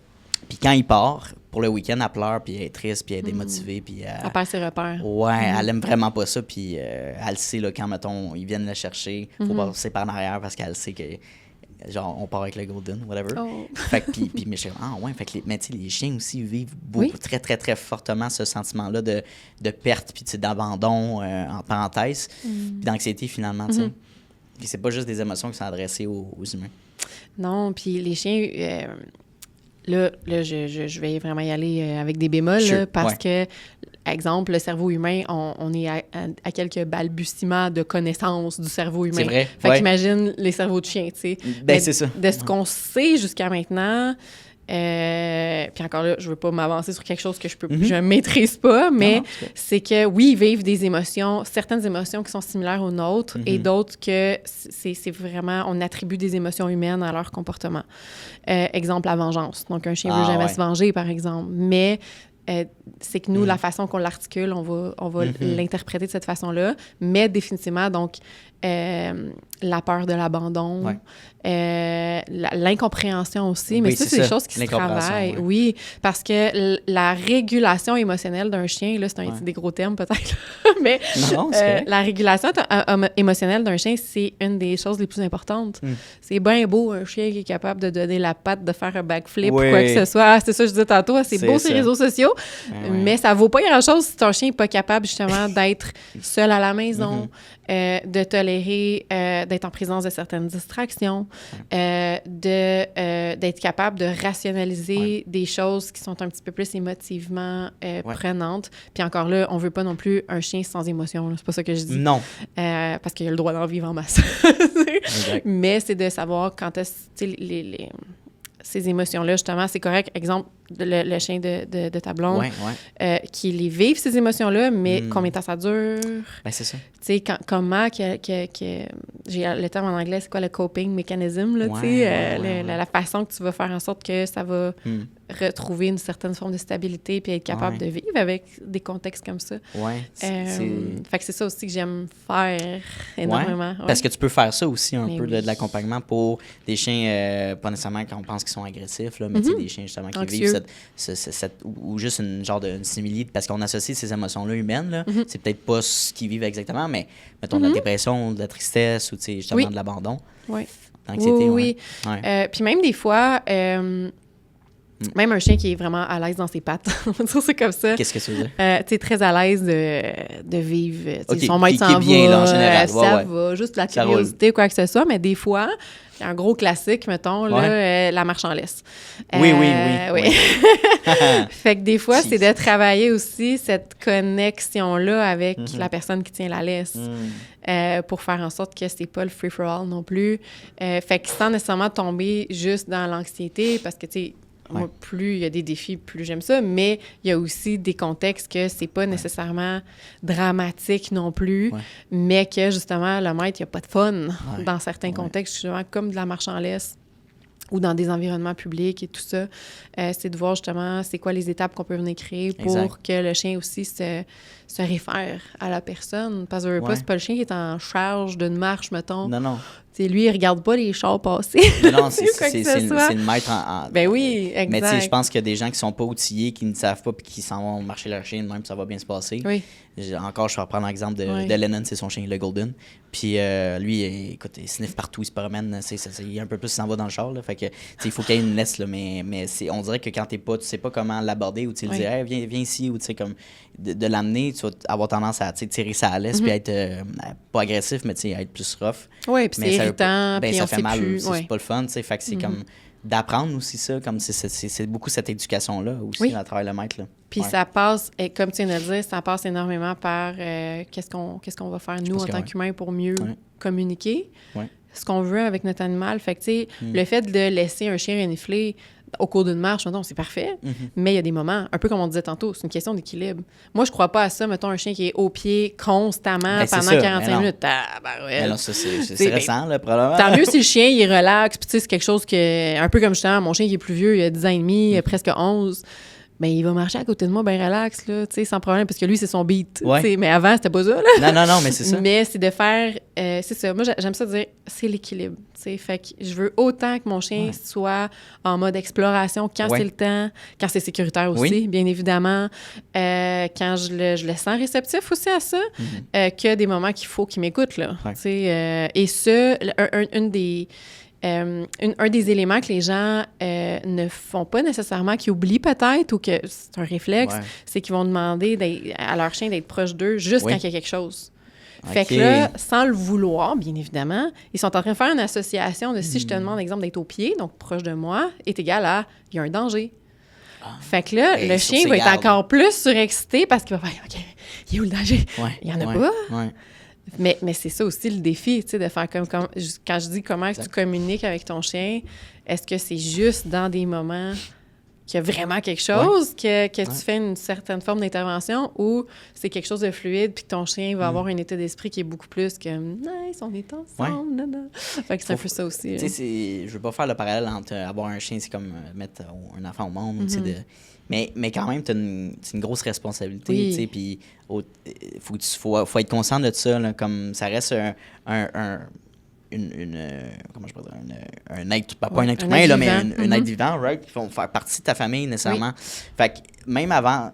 Puis quand il part, pour le week-end, elle pleure, puis elle est triste, puis elle est démotivée. Puis elle perd ses repères. Ouais, elle aime vraiment pas ça, puis elle sait, là, quand, mettons, ils viennent la chercher, il faut passer par en arrière parce qu'elle sait que, genre, on part avec le Golden, whatever. Oh. Fait que, puis mais je suis fait que mais tu sais, les chiens aussi vivent beaucoup, très, très, très fortement ce sentiment-là de perte, puis d'abandon, en parenthèse, puis d'anxiété, finalement, tu sais. Puis c'est pas juste des émotions qui sont adressées aux humains. Non, puis les chiens... Là, je vais vraiment y aller avec des bémols, là, parce que, exemple, le cerveau humain, on est à quelques balbutiements de connaissance du cerveau humain. C'est vrai. Fait qu'imagine les cerveaux de chiens, tu sais. Ben, c'est ça. De ce qu'on sait jusqu'à maintenant, puis encore là, je veux pas m'avancer sur quelque chose que je maîtrise pas, mais c'est que, oui, ils vivent des émotions, certaines émotions qui sont similaires aux nôtres, et d'autres que c'est vraiment, on attribue des émotions humaines à leur comportement. Exemple, la vengeance. Donc, un chien veut jamais se venger, par exemple. Mais c'est que nous, la façon qu'on l'articule, on va l'interpréter de cette façon-là. Mais définitivement, donc, la peur de l'abandon, l'incompréhension aussi. Mais ça, c'est des choses qui se travaillent. Oui, parce que la régulation émotionnelle d'un chien, là, c'est des gros termes peut-être, mais la régulation émotionnelle d'un chien, c'est une des choses les plus importantes. C'est bien beau, un chien qui est capable de donner la patte, de faire un backflip ou quoi que ce soit. Ah, c'est ça que je disais tantôt, c'est beau ces réseaux sociaux, mais ça vaut pas grand-chose si ton chien n'est pas capable justement d'être seul à la maison, de tolérer, d'être en présence de certaines distractions, d'être capable de rationaliser des choses qui sont un petit peu plus émotivement prenantes. Puis encore là, on veut pas non plus un chien sans émotion. C'est pas ça que je dis. Non. Parce qu'il a le droit d'en vivre en masse. Mais c'est de savoir quand est-ce ces émotions-là, justement, c'est correct. Exemple, le chien de ta blonde, qui les vive, ces émotions-là, mais combien de temps ça dure? Ben, c'est ça. Tu sais, comment j'ai le terme en anglais, c'est quoi le coping mechanism, là, tu sais, la façon que tu vas faire en sorte que ça va retrouver une certaine forme de stabilité puis être capable de vivre avec des contextes comme ça. Fait que c'est ça aussi que j'aime faire énormément. Parce que tu peux faire ça aussi un peu de l'accompagnement pour des chiens, pas nécessairement quand on pense qu'ils sont agressifs, là, mais tu sais, des chiens justement qui vivent ou juste une genre de similitude, parce qu'on associe ces émotions-là humaines, là. C'est peut-être pas ce qu'ils vivent exactement, mais mettons de la dépression, de la tristesse ou justement de l'abandon. L'anxiété. Oui. Puis même des fois, même un chien qui est vraiment à l'aise dans ses pattes, c'est comme ça. Qu'est-ce que ça veut dire? Tu es très à l'aise de vivre. Son maître s'en va, bien, là, en général. Ça va, juste la curiosité ou quoi que ce soit, mais des fois, il y a un gros classique, mettons, là, la marche en laisse. Oui. Fait que des fois, c'est de travailler aussi cette connexion-là avec la personne qui tient la laisse pour faire en sorte que c'est pas le free-for-all non plus. Fait que sans nécessairement tomber juste dans l'anxiété, parce que, tu sais, moi, plus il y a des défis, plus j'aime ça, mais il y a aussi des contextes que c'est pas nécessairement dramatique non plus, mais que, justement, le maître, il n'y a pas de fun dans certains contextes, justement, comme de la marche en laisse ou dans des environnements publics et tout ça. C'est de voir, justement, c'est quoi les étapes qu'on peut venir créer pour que le chien aussi se réfère à la personne. Parce que c'est pas le chien qui est en charge d'une marche, mettons. Non. sais, lui, il regarde pas les chars passer. Non, c'est le maître en... Ben oui, exact. Mais tu sais, je pense qu'il y a des gens qui sont pas outillés, qui ne savent pas, puis qui s'en vont marcher leur chien, même ça va bien se passer. Oui. Encore, je vais reprendre l'exemple de Lennon, c'est son chien, le Golden. Puis lui, écoute, il sniffe partout, il se promène, il est un peu plus, il s'en va dans le char, là. Fait que, il faut qu'il y ait une laisse, là, mais on dirait que quand tu sais pas comment l'aborder, ou tu lui dis, hey, viens ici, ou tu sais, comme, de l'amener, tu vas avoir tendance à tirer sa laisse, puis être, pas agressif, mais tu sais, être plus rough. Oui, puis c'est irritant, puis ça on fait mal, plus. C'est pas le fun, tu sais. Fait que c'est comme d'apprendre aussi ça, comme c'est beaucoup cette éducation-là aussi, à travers le maître, là. Puis ça passe, comme tu viens de le dire, ça passe énormément par qu'est-ce qu'on va faire, nous, en tant qu'humains, pour mieux communiquer. Ce qu'on veut avec notre animal. Fait que, tu sais, le fait de laisser un chien renifler au cours d'une marche, mettons, c'est parfait. Mais il y a des moments, un peu comme on disait tantôt, c'est une question d'équilibre. Moi, je crois pas à ça, mettons, un chien qui est au pied constamment pendant 45 minutes. Mais non, ça, c'est récent, là, probablement. Tant mieux si le chien, il relaxe. Puis, tu sais, c'est quelque chose que, un peu comme justement, mon chien qui est plus vieux, il a 10 ans et demi, il a presque 11. Ben, il va marcher à côté de moi bien relax, là, tu sais, sans problème, parce que lui, c'est son beat. Mais avant, c'était pas ça, là. Non, mais c'est ça. Mais c'est de faire... c'est ça. Moi, j'aime ça dire, c'est l'équilibre, tu sais. Fait que je veux autant que mon chien soit en mode exploration quand c'est le temps, quand c'est sécuritaire aussi, bien évidemment, quand je le sens réceptif aussi à ça, que des moments qu'il faut qu'il m'écoute, là. Tu sais, et ça, un des éléments que les gens ne font pas nécessairement, qu'ils oublient peut-être, ou que c'est un réflexe, c'est qu'ils vont demander à leur chien d'être proche d'eux juste quand il y a quelque chose. Fait que là, sans le vouloir, bien évidemment, ils sont en train de faire une association de si je te demande, exemple, d'être au pied, donc proche de moi, est égal à « il y a un danger ». Fait que là, le chien va être encore plus surexcité parce qu'il va faire « OK, il est où le danger? Il y en a pas? » Mais c'est ça aussi le défi, tu sais, de faire comme quand je dis comment tu communiques avec ton chien, est-ce que c'est juste dans des moments qu'il y a vraiment quelque chose que tu fais une certaine forme d'intervention, ou c'est quelque chose de fluide puis que ton chien va avoir un état d'esprit qui est beaucoup plus que « nice, on est ensemble, non. » Fait que c'est un peu ça aussi. Tu sais, je veux pas faire le parallèle entre avoir un chien, c'est comme mettre un enfant au monde, tu sais, mais quand même, c'est une grosse responsabilité, tu sais, puis faut être conscient de ça, là, comme ça reste comment je peux dire, un être, pas un être humain, là, mais un être vivant, right, qui vont faire partie de ta famille, nécessairement. Fait que même avant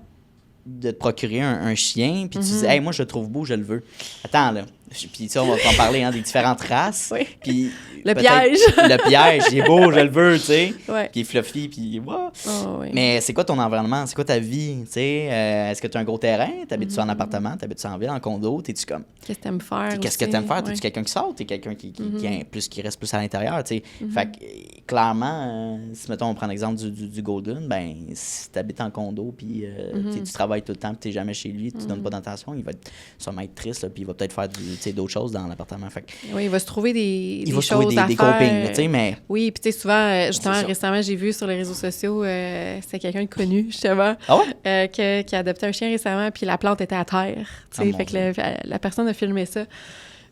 de te procurer un chien, puis tu dis, hey, moi, je le trouve beau, je le veux. Attends, là. Puis ça, on va en parler, des différentes races. Puis le piège. Le piège, il est beau, je le veux, tu sais. Puis il est fluffy, puis wow. Mais c'est quoi ton environnement? C'est quoi ta vie? Tu sais, est-ce que tu as un gros terrain? T'habites-tu en appartement? T'habites-tu en ville, en condo? T'es-tu comme... Qu'est-ce que t'aimes faire? Qu'est-ce que t'aimes faire? T'es-tu quelqu'un qui sort? T'es quelqu'un qui reste plus à l'intérieur, tu sais. Fait que, clairement, si, mettons, on prend l'exemple du Golden, ben si t'habites en condo, puis tu travailles tout le temps, puis t'es jamais chez lui, tu donnes pas d'attention, il va sûrement être triste, là, puis il va peut-être faire d'autres choses dans l'appartement. Fait que, il va se trouver des choses trouver à des faire. Coping, tu sais, mais... Oui, puis tu sais, souvent, justement, récemment, j'ai vu sur les réseaux sociaux, c'est quelqu'un de connu, justement, qui a adopté un chien récemment, puis la plante était à terre, tu sais, fait que la personne a filmé ça.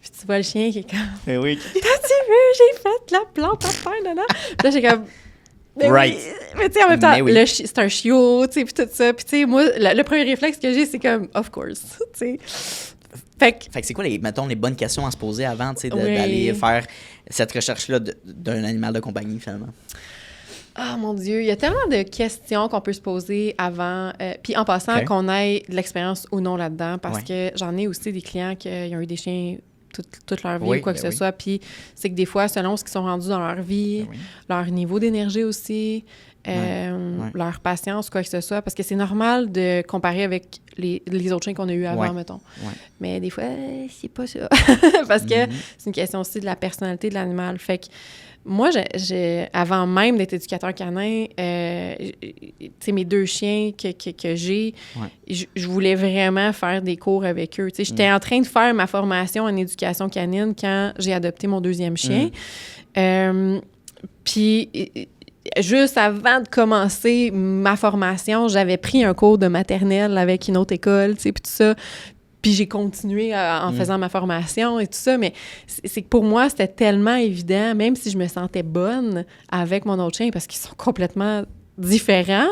Puis tu vois le chien qui est comme... Oui. T'as-tu vu? J'ai fait la plante à terre, là. Puis là, j'ai comme... Mais tu sais, en même temps, c'est un chiot, tu sais, puis tout ça. Puis tu sais, moi, le premier réflexe que j'ai, c'est comme, of course, tu sais. Fait que c'est quoi, mettons, les bonnes questions à se poser avant, tu sais, d'aller faire cette recherche-là d'un animal de compagnie, finalement? Ah, mon Dieu, il y a tellement de questions qu'on peut se poser avant. Puis en passant, qu'on ait de l'expérience ou non là-dedans, parce que j'en ai aussi des clients qui ont eu des chiens toute leur vie ou quoi que ce soit. Puis c'est que des fois, selon ce qu'ils sont rendus dans leur vie, leur niveau d'énergie aussi, leur patience, quoi que ce soit, parce que c'est normal de comparer avec les autres chiens qu'on a eu avant, mettons. Mais des fois, c'est pas ça. Parce que c'est une question aussi de la personnalité de l'animal. Fait que moi, avant même d'être éducateur canin, tu sais, mes 2 chiens que j'ai, je voulais vraiment faire des cours avec eux. Tu sais, j'étais en train de faire ma formation en éducation canine quand j'ai adopté mon 2e chien. Puis, juste avant de commencer ma formation, j'avais pris un cours de maternelle avec une autre école, tu sais, puis tout ça. Puis j'ai continué en faisant ma formation et tout ça, mais c'est que pour moi, c'était tellement évident, même si je me sentais bonne avec mon autre chien, parce qu'ils sont complètement différents,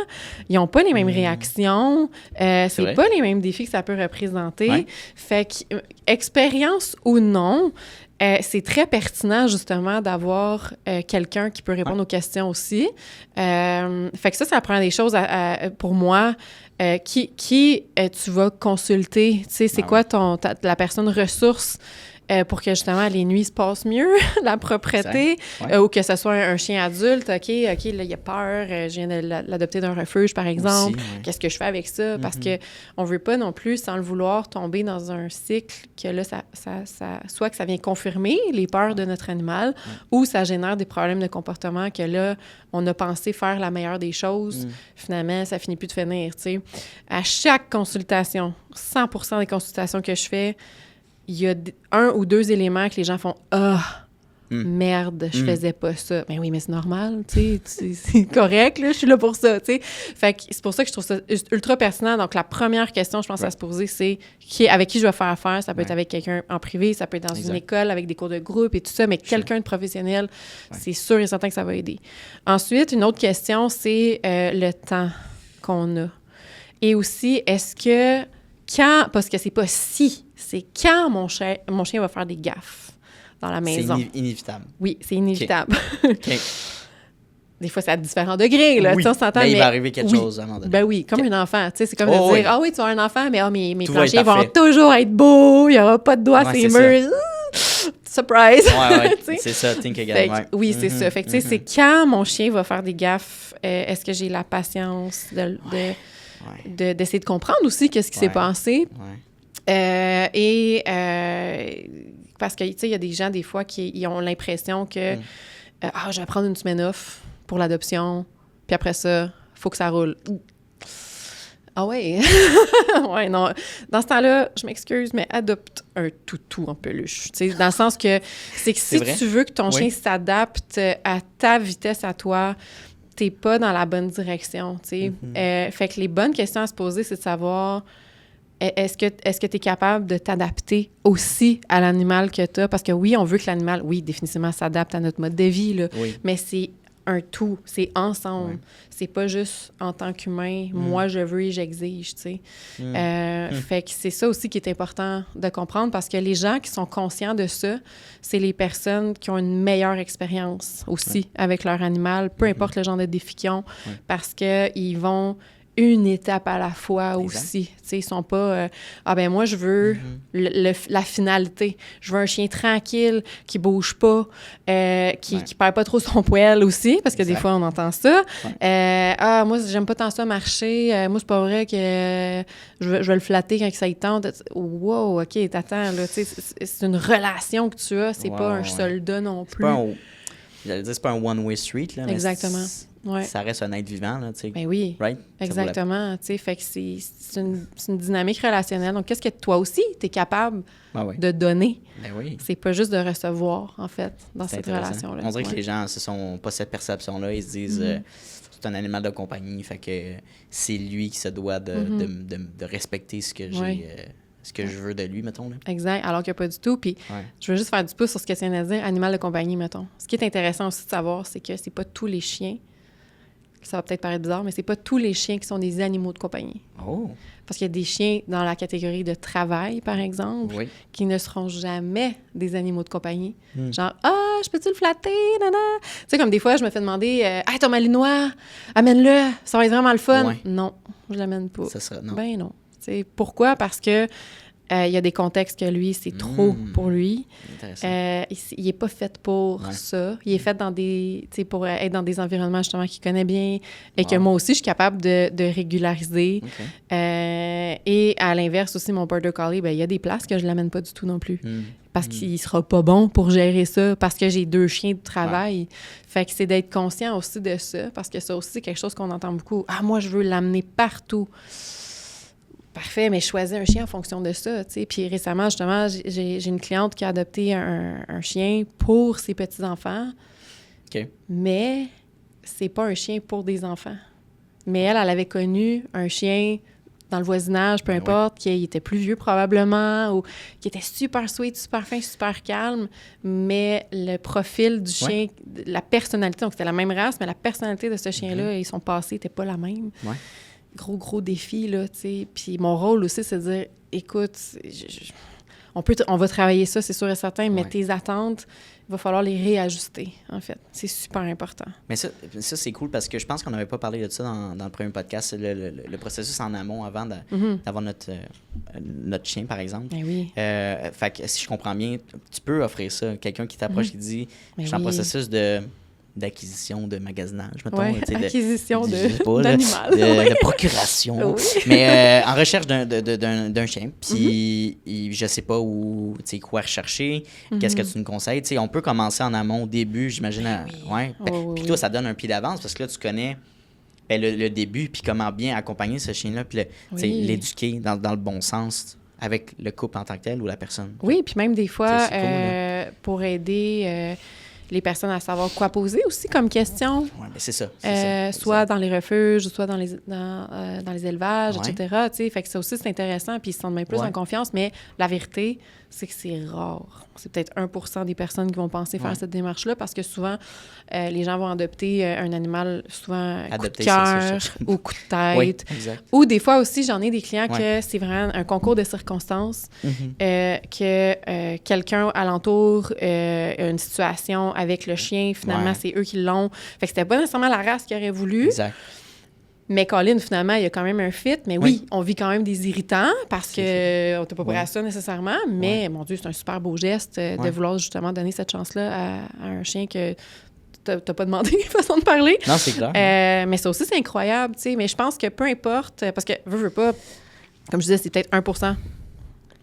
ils n'ont pas les mêmes réactions, c'est pas les mêmes défis que ça peut représenter. Fait que, expérience ou non, c'est très pertinent, justement, d'avoir quelqu'un qui peut répondre aux questions aussi. Fait que ça, c'est la première des choses pour moi. Qui tu vas consulter? Tu sais, c'est quoi la personne ressource pour que, justement, les nuits se passent mieux, la propreté, ou que ce soit un chien adulte. OK, là, il a peur, je viens de l'adopter d'un refuge, par exemple. Aussi, qu'est-ce que je fais avec ça? Parce qu'on veut pas non plus, sans le vouloir, tomber dans un cycle que là, soit que ça vient confirmer les peurs de notre animal, ou ça génère des problèmes de comportement que là, on a pensé faire la meilleure des choses. Finalement, ça finit plus de finir, tu sais. À chaque consultation, 100% des consultations que je fais, il y a 1 ou 2 éléments que les gens font « Ah, merde, je faisais pas ça. » Ben oui, mais c'est normal, tu sais, c'est correct, là, je suis là pour ça, tu sais. Fait que c'est pour ça que je trouve ça ultra pertinent. Donc, la première question, je pense, à se poser, c'est avec qui je vais faire affaire. Ça peut être avec quelqu'un en privé, ça peut être dans une école, avec des cours de groupe et tout ça, mais quelqu'un de professionnel, c'est sûr et certain que ça va aider. Ensuite, une autre question, c'est le temps qu'on a. Et aussi, est-ce que parce que c'est pas si, c'est quand mon chien va faire des gaffes dans la maison. C'est inévitable. Oui, c'est inévitable. Okay. Des fois, c'est à différents degrés, là. Oui, on s'entend, mais il va arriver quelque chose à un moment donné. Ben oui, comme un enfant. Tu sais, c'est comme de dire, ah oui, tu as un enfant, mais mes planchers vont toujours être beaux, il n'y aura pas de doigts sur les murs. Surprise! Ouais, c'est ça, think again. Oui, c'est ça. Fait que, tu sais, c'est quand mon chien va faire des gaffes, est-ce que j'ai la patience d'essayer de comprendre aussi qu'est-ce qui s'est passé. Parce que, tu sais, il y a des gens, des fois, qui ont l'impression que je vais prendre une semaine off pour l'adoption, puis après ça, il faut que ça roule. Ah ouais? Ouais, non. Dans ce temps-là, je m'excuse, mais adopte un toutou en peluche. Tu sais, dans le sens que c'est que si tu veux que ton chien s'adapte à ta vitesse à toi, t'es pas dans la bonne direction, tu sais. Fait que les bonnes questions à se poser, c'est de savoir est-ce que tu es capable de t'adapter aussi à l'animal que tu as? Parce que oui, on veut que l'animal, oui, définitivement, s'adapte à notre mode de vie, là, mais c'est un tout, c'est ensemble. C'est pas juste en tant qu'humain, moi, je veux et j'exige, tu sais. Fait que c'est ça aussi qui est important de comprendre, parce que les gens qui sont conscients de ça, c'est les personnes qui ont une meilleure expérience aussi avec leur animal, peu importe le genre de défi qu'ils ont, parce qu'ils vont une étape à la fois aussi. Tu sais, ils sont pas moi, je veux la finalité. Je veux un chien tranquille, qui bouge pas, qui perd pas trop son poil aussi, parce que des fois, on entend ça. Moi, j'aime pas tant ça marcher. Moi, c'est pas vrai que je vais le flatter quand ça y tente. Wow, OK, t'attends, là. Tu sais, c'est une relation que tu as. C'est pas un soldat non plus. J'allais dire, c'est pas un one-way street, là. Exactement. Ça reste un être vivant, là, tu sais. Ben oui, right? Exactement, tu sais, fait que c'est une dynamique relationnelle. Donc, qu'est-ce que toi aussi, tu es capable de donner? Ben oui. C'est pas juste de recevoir, en fait, dans cette relation-là. On dirait que les gens, ce sont pas cette perception-là. Ils se disent, c'est un animal de compagnie, fait que c'est lui qui se doit de respecter ce que j'ai... ce que je veux de lui, mettons. Là. Exact, alors que pas du tout. Puis je veux juste faire du pouce sur ce que tu viens de dire, animal de compagnie, mettons. Ce qui est intéressant aussi de savoir, c'est que c'est pas tous les chiens, ça va peut-être paraître bizarre, mais c'est pas tous les chiens qui sont des animaux de compagnie. Oh! Parce qu'il y a des chiens dans la catégorie de travail, par exemple, qui ne seront jamais des animaux de compagnie. Genre, je peux-tu le flatter? Nana? Tu sais, comme des fois, je me fais demander, ton malinois, amène-le, ça va être vraiment le fun. Ouais. Non, je l'amène pas. Ça sera, non. Ben non. T'sais, pourquoi? Parce que il y a des contextes que lui, c'est trop pour lui. Il n'est pas fait pour ça. Il est fait pour être dans des environnements, justement, qu'il connaît bien et que moi aussi, je suis capable de régulariser. Et à l'inverse aussi, mon Border Collie, il y a des places que je ne l'amène pas du tout non plus. Parce qu'il ne sera pas bon pour gérer ça, parce que j'ai 2 chiens de travail. Fait que c'est d'être conscient aussi de ça, parce que ça aussi, c'est quelque chose qu'on entend beaucoup. « Ah, moi, je veux l'amener partout. » Parfait, mais choisis un chien en fonction de ça, tu sais. Puis récemment, justement, j'ai une cliente qui a adopté un chien pour ses petits-enfants. OK. Mais c'est pas un chien pour des enfants. Mais elle avait connu un chien dans le voisinage, peu importe, qui était plus vieux probablement, ou qui était super sweet, super fin, super calme, mais le profil du chien, la personnalité, donc c'était la même race, mais la personnalité de ce chien-là et son passé n'était pas la même. Ouais. Gros défi, là, tu sais. Puis mon rôle aussi, c'est de dire, écoute, on va travailler ça, c'est sûr et certain, mais tes attentes, il va falloir les réajuster, en fait. C'est super important. Mais ça c'est cool parce que je pense qu'on n'avait pas parlé de ça dans le premier podcast, le processus en amont avant d'avoir notre chien, par exemple. Ben oui. Fait que si je comprends bien, tu peux offrir ça. Quelqu'un qui t'approche qui dit « Je suis en processus d'acquisition, de magasinage, mettons. Oui, acquisition d'animal. De procuration. Oui. Mais en recherche d'un chien, puis je sais pas où, tu sais, quoi rechercher, qu'est-ce que tu nous conseilles. Tu sais, on peut commencer en amont, au début, j'imagine. Puis toi, ça donne un pied d'avance parce que là, tu connais le début, puis comment bien accompagner ce chien-là, puis l'éduquer dans le bon sens avec le couple en tant que tel ou la personne. Oui, puis même des fois, pour aider... les personnes à savoir quoi poser aussi comme question. Oui, mais c'est ça. Soit dans les refuges, soit dans les élevages, etc. Fait que ça aussi, c'est intéressant, puis ils se sentent même plus en confiance. Mais la vérité, c'est que c'est rare. C'est peut-être 1% des personnes qui vont penser faire cette démarche-là, parce que souvent, les gens vont adopter un animal, souvent coup de cœur ou coup de tête. Oui, exact. Ou des fois aussi, j'en ai des clients que c'est vraiment un concours de circonstances, que quelqu'un alentour a une situation avec le chien, finalement, c'est eux qui l'ont. Fait que c'était pas nécessairement la race qui aurait voulu. Exact. Mais Colin, finalement, il y a quand même un fit. Mais oui, on vit quand même des irritants parce qu'on n'est pas prêt à ça nécessairement. Mais, mon Dieu, c'est un super beau geste de vouloir justement donner cette chance-là à un chien que t'as pas demandé façon de parler. Non, c'est clair. Mais ça aussi, c'est incroyable, tu sais. Mais je pense que peu importe, parce que, veux pas, comme je disais, c'est peut-être 1%.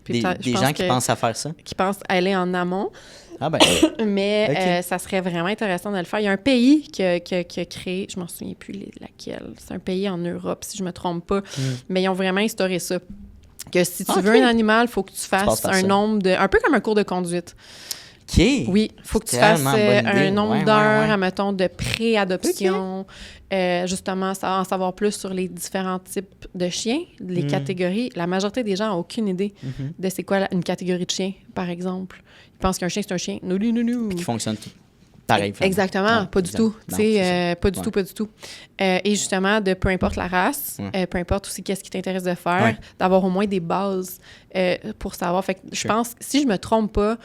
Puis des gens qui pensent à faire ça? Qui pensent aller en amont. Ah ben. Mais ça serait vraiment intéressant de le faire. Il y a un pays qui a créé, je m'en souviens plus laquelle, c'est un pays en Europe, si je me trompe pas, mais ils ont vraiment instauré ça. Que si tu veux un animal, il faut que tu fasses un nombre de... Un peu comme un cours de conduite. OK. Oui, il faut que tu fasses un nombre d'heures, admettons, de pré-adoption. Justement, en savoir plus sur les différents types de chiens, les catégories. La majorité des gens n'ont aucune idée de c'est quoi une catégorie de chien, par exemple. Ils pensent qu'un chien, c'est un chien. Puis qui fonctionne pareil. Exactement, pas du tout. Pas du tout. Et justement, de peu importe la race, peu importe aussi qu'est-ce qui t'intéresse de faire, d'avoir au moins des bases pour savoir. Fait que je pense, si je me trompe pas,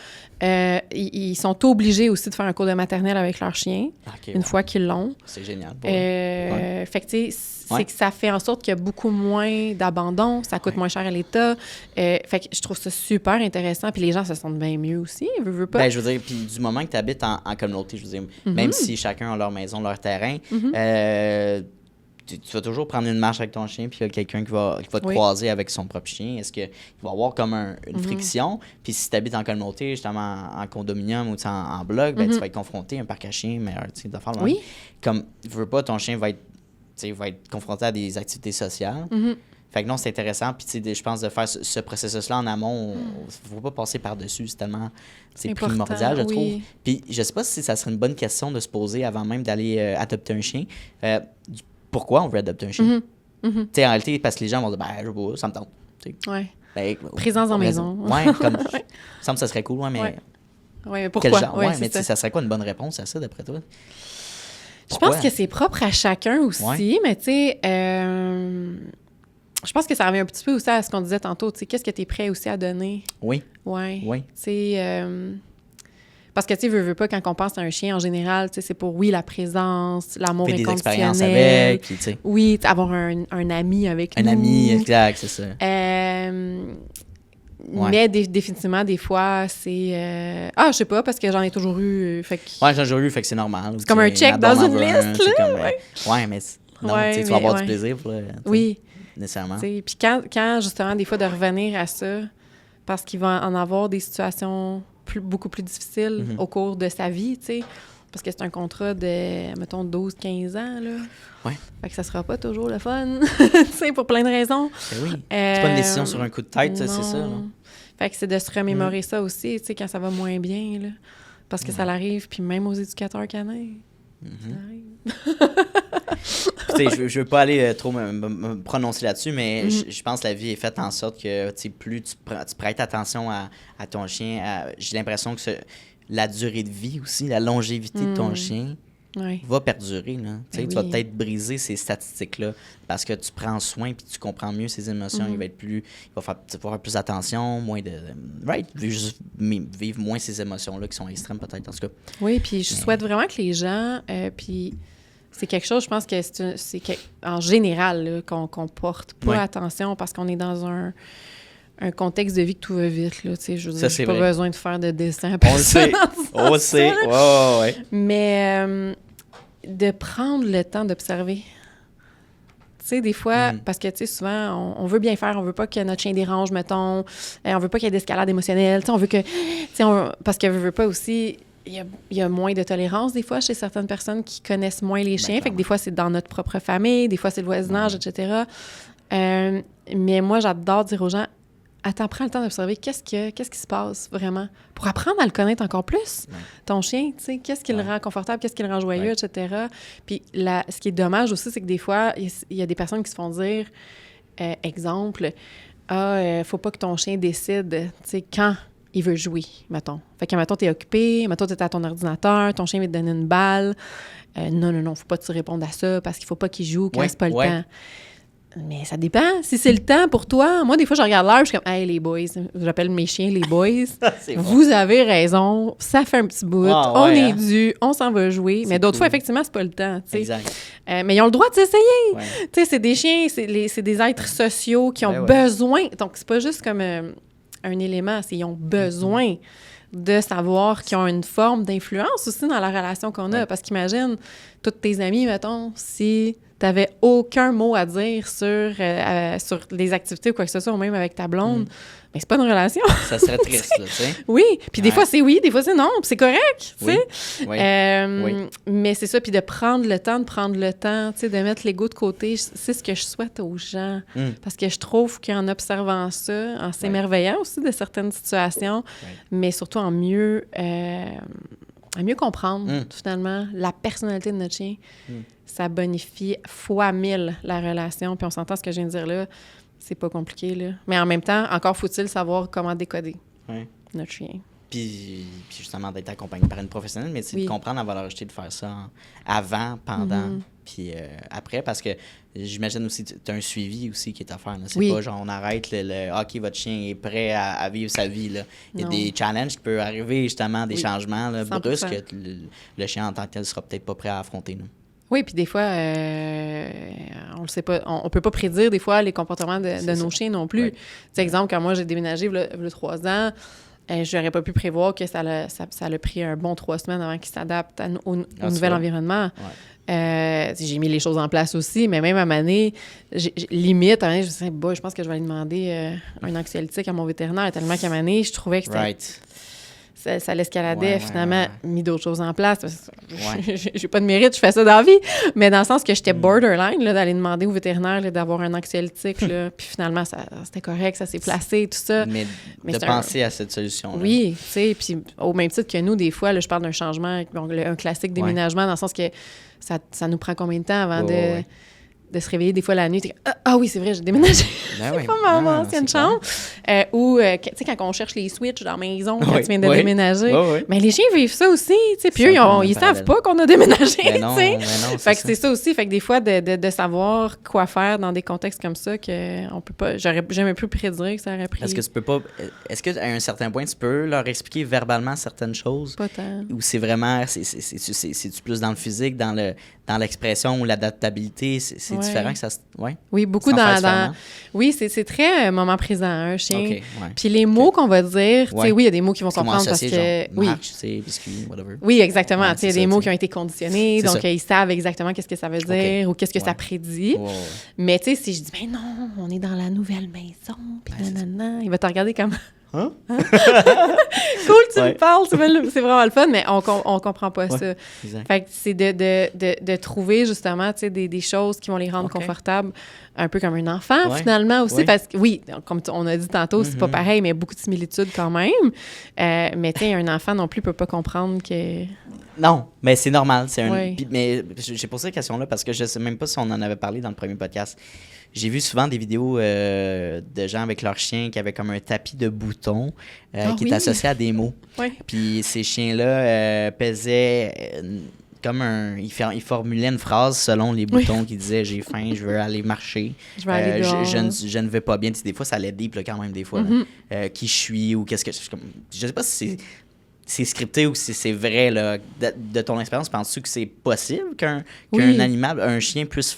ils sont obligés aussi de faire un cours de maternelle avec leur chien, une fois qu'ils l'ont. C'est génial. Fait que tu sais, c'est que ça fait en sorte qu'il y a beaucoup moins d'abandon, ça coûte moins cher à l'État. Fait que je trouve ça super intéressant. Puis les gens se sentent bien mieux aussi, veux pas. Ben, je veux dire, puis du moment que tu habites en communauté, je veux dire, même si chacun a leur maison, leur terrain, tu vas toujours prendre une marche avec ton chien, puis il y a quelqu'un qui va te croiser avec son propre chien. Est-ce qu'il va y avoir comme une friction? Puis si tu habites en communauté, justement en condominium ou en bloc, ben, tu vas être confronté à un parc à chiens, mais comme, veux pas, ton chien va être confronté à des activités sociales. Fait que non, c'est intéressant. Puis, tu sais, je pense de faire ce processus-là en amont, il ne faut pas passer par-dessus. C'est tellement primordial, je trouve. Puis, je sais pas si ça serait une bonne question de se poser avant même d'aller adopter un chien. Pourquoi on veut adopter un chien? Tu sais, en réalité, parce que les gens vont dire, ben, je sais pas, ça me tente. Ben, présence en maison. Oui, comme, il me semble que ça serait cool, mais... Oui, mais pourquoi? Mais ça serait quoi une bonne réponse à ça, d'après toi? Je pense que c'est propre à chacun aussi, mais tu sais... je pense que ça revient un petit peu aussi à ce qu'on disait tantôt. Tu sais, qu'est-ce que tu es prêt aussi à donner? Oui. Oui. Tu sais, parce que tu sais, veux pas, quand on pense à un chien en général, tu sais, c'est pour, la présence, l'amour inconditionnel. Des expériences avec, tu sais. Oui, avoir un ami avec nous. Un ami, exact, c'est ça. Mais définitivement, des fois, c'est... je sais pas, parce que j'en ai toujours eu, fait que... j'en ai toujours eu, fait que c'est normal. C'est comme un check dans une liste, là. Mais non, tu vas avoir du plaisir pour... Oui. Nécessairement. Puis quand, justement, des fois, de revenir à ça, parce qu'il va en avoir des situations beaucoup plus difficiles au cours de sa vie, tu sais, parce que c'est un contrat de, mettons, 12-15 ans, là. Oui. Fait que ça sera pas toujours le fun, tu sais, pour plein de raisons. Oui. C'est pas une décision sur un coup de tête, c'est ça, là. Fait que c'est de se remémorer ça aussi, tu sais, quand ça va moins bien, là. Parce que ça l'arrive, puis même aux éducateurs canins. Ça arrive. Je veux pas aller trop me prononcer là-dessus, mais je pense que la vie est faite en sorte que plus tu prêtes attention à ton chien, j'ai l'impression que la durée de vie aussi, la longévité de ton chien va perdurer. Là. Tu vas peut-être briser ces statistiques-là parce que tu prends soin puis tu comprends mieux ses émotions. Il va faire plus attention, moins de... vivre moins ces émotions-là qui sont extrêmes peut-être, en tout cas. Oui, puis je souhaite vraiment que les gens... puis c'est quelque chose, je pense que c'est en général là, qu'on porte pas attention parce qu'on est dans un contexte de vie que tout va vite, là, tu sais, je veux dire, j'ai pas besoin de faire de dessin à personne. On le sait, ouais. Mais de prendre le temps d'observer. Tu sais, des fois, parce que, tu sais, souvent, on veut bien faire, on veut pas que notre chien dérange, mettons, on veut pas qu'il y ait d'escalade émotionnelle, tu sais, on veut que, tu sais, parce que veut pas aussi... Il y a moins de tolérance, des fois, chez certaines personnes qui connaissent moins les chiens. Fait que des fois, c'est dans notre propre famille, des fois, c'est le voisinage, etc. Mais moi, j'adore dire aux gens, attends, prends le temps d'observer qu'est-ce qui se passe vraiment pour apprendre à le connaître encore plus, ton chien, tu sais, qu'est-ce qui le rend confortable, qu'est-ce qui le rend joyeux, etc. Puis ce qui est dommage aussi, c'est que des fois, il y a des personnes qui se font dire, exemple, faut pas que ton chien décide, tu sais, quand il veut jouer, mettons. Fait que, mettons, t'es occupé, mettons, t'es à ton ordinateur, ton chien veut te donner une balle. Non, faut pas te répondre à ça parce qu'il faut pas qu'il joue quand c'est pas le temps. Mais ça dépend. Si c'est le temps pour toi, moi, des fois, je regarde l'heure, je suis comme « Hey, les boys », j'appelle mes chiens les boys. Vous avez raison, ça fait un petit bout, on est dû, on s'en va jouer. Mais d'autres fois, effectivement, c'est pas le temps. T'sais. Exact. Mais ils ont le droit de s'essayer. Tu sais, c'est des chiens, c'est des êtres sociaux qui ont besoin. Donc, c'est pas juste comme un élément, ils ont besoin de savoir qu'ils ont une forme d'influence aussi dans la relation qu'on a. Parce qu'imagine, tous tes amis, mettons, si t'avais aucun mot à dire sur les activités ou quoi que ce soit, ou même avec ta blonde, mais c'est pas une relation. Ça serait triste, là, tu sais. Oui, puis des fois c'est oui, des fois c'est non, puis c'est correct, tu sais. Mais c'est ça, puis de prendre le temps, tu sais, de mettre l'ego de côté, c'est ce que je souhaite aux gens. Parce que je trouve qu'en observant ça, en s'émerveillant aussi de certaines situations, mais surtout en mieux comprendre, finalement, la personnalité de notre chien, ça bonifie fois 1000 la relation. Puis on s'entend ce que je viens de dire là, c'est pas compliqué, là. Mais en même temps, encore faut-il savoir comment décoder notre chien. Puis justement, d'être accompagné par une professionnelle, mais c'est de comprendre la valeur ajoutée de faire ça avant, pendant, puis après, parce que j'imagine aussi, tu as un suivi aussi qui est à faire. Là. C'est pas genre, on arrête OK, votre chien est prêt à vivre sa vie. Là. Il y a des challenges qui peuvent arriver, justement, des changements là, brusques que le chien en tant que tel sera peut-être pas prêt à affronter. Là. Oui, puis des fois, on le sait pas, on peut pas prédire des fois les comportements de nos chiens non plus. C'est exemple, quand moi j'ai déménagé il y a 3 ans, je n'aurais pas pu prévoir que ça a pris un bon 3 semaines avant qu'il s'adapte au nouvel environnement. J'ai mis les choses en place aussi, mais même à Mané, limite, à Mané, je me disais, je pense que je vais aller demander un anxiolytique à mon vétérinaire, tellement qu'à Mané, je trouvais que ça l'escaladait, finalement, mis d'autres choses en place. J'ai pas de mérite, je fais ça dans la vie. Mais dans le sens que j'étais borderline, là, d'aller demander au vétérinaire là, d'avoir un anxiolytique. Là, puis finalement, c'était correct, ça s'est placé, tout ça. Mais de penser à cette solution-là. Oui, tu sais. Puis au même titre que nous, des fois, là, je parle d'un changement, un classique déménagement, dans le sens que ça nous prend combien de temps avant de se réveiller des fois la nuit, oui, c'est vrai, j'ai déménagé. C'est pas mon ancienne chambre. Ou, tu sais, quand on cherche les switches dans la maison, quand tu viens de déménager. Mais les chiens vivent ça aussi, tu sais. Puis eux, ils savent pas qu'on a déménagé, tu sais. Fait que c'est ça aussi. Fait que des fois, de savoir quoi faire dans des contextes comme ça, qu'on peut pas... J'aurais jamais pu prédire que ça aurait pris... Est-ce que tu peux pas... Est-ce qu'à un certain point, tu peux leur expliquer verbalement certaines choses? Pas tant. Ou c'est vraiment... C'est-tu plus dans le physique, dans l'expression ou l'adaptabilité? C'est différent que ça... Oui, beaucoup dans... Oui, c'est très moment présent, un chien. Puis les mots qu'on va dire, tu sais, oui, il y a des mots qui vont comprendre parce que... Genre, marche, tu sais, biscuit, whatever. Oui, exactement. Tu sais, il y a des mots qui ont été conditionnés, donc ils savent exactement qu'est-ce que ça veut dire ou qu'est-ce que ça prédit. Mais tu sais, si je dis, ben non, on est dans la nouvelle maison, puis nanana, il va te regarder comme... Hein? Cool, tu me parles, c'est vraiment le fun, mais on comprend pas ça. Exact. Fait que c'est de trouver justement, tu sais, des choses qui vont les rendre confortables, un peu comme un enfant finalement aussi, parce que oui, comme on a dit tantôt, c'est pas pareil, mais beaucoup de similitudes quand même. Mais tu sais, un enfant non plus peut pas comprendre que... Non, mais c'est normal. Mais j'ai posé cette question-là parce que je sais même pas si on en avait parlé dans le premier podcast. J'ai vu souvent des vidéos de gens avec leurs chiens qui avaient comme un tapis de boutons qui est associé à des mots. Puis ces chiens-là pesaient il formulait une phrase selon les boutons qui disaient « J'ai faim, je veux aller marcher. Je vais aller je ne vais pas bien. » Des fois, ça allait deep là, quand même, des fois. Qui je suis ou qu'est-ce que... Je sais pas si c'est scripté ou si c'est vrai. Là, de ton expérience, penses-tu que c'est possible qu'un animal, un chien puisse...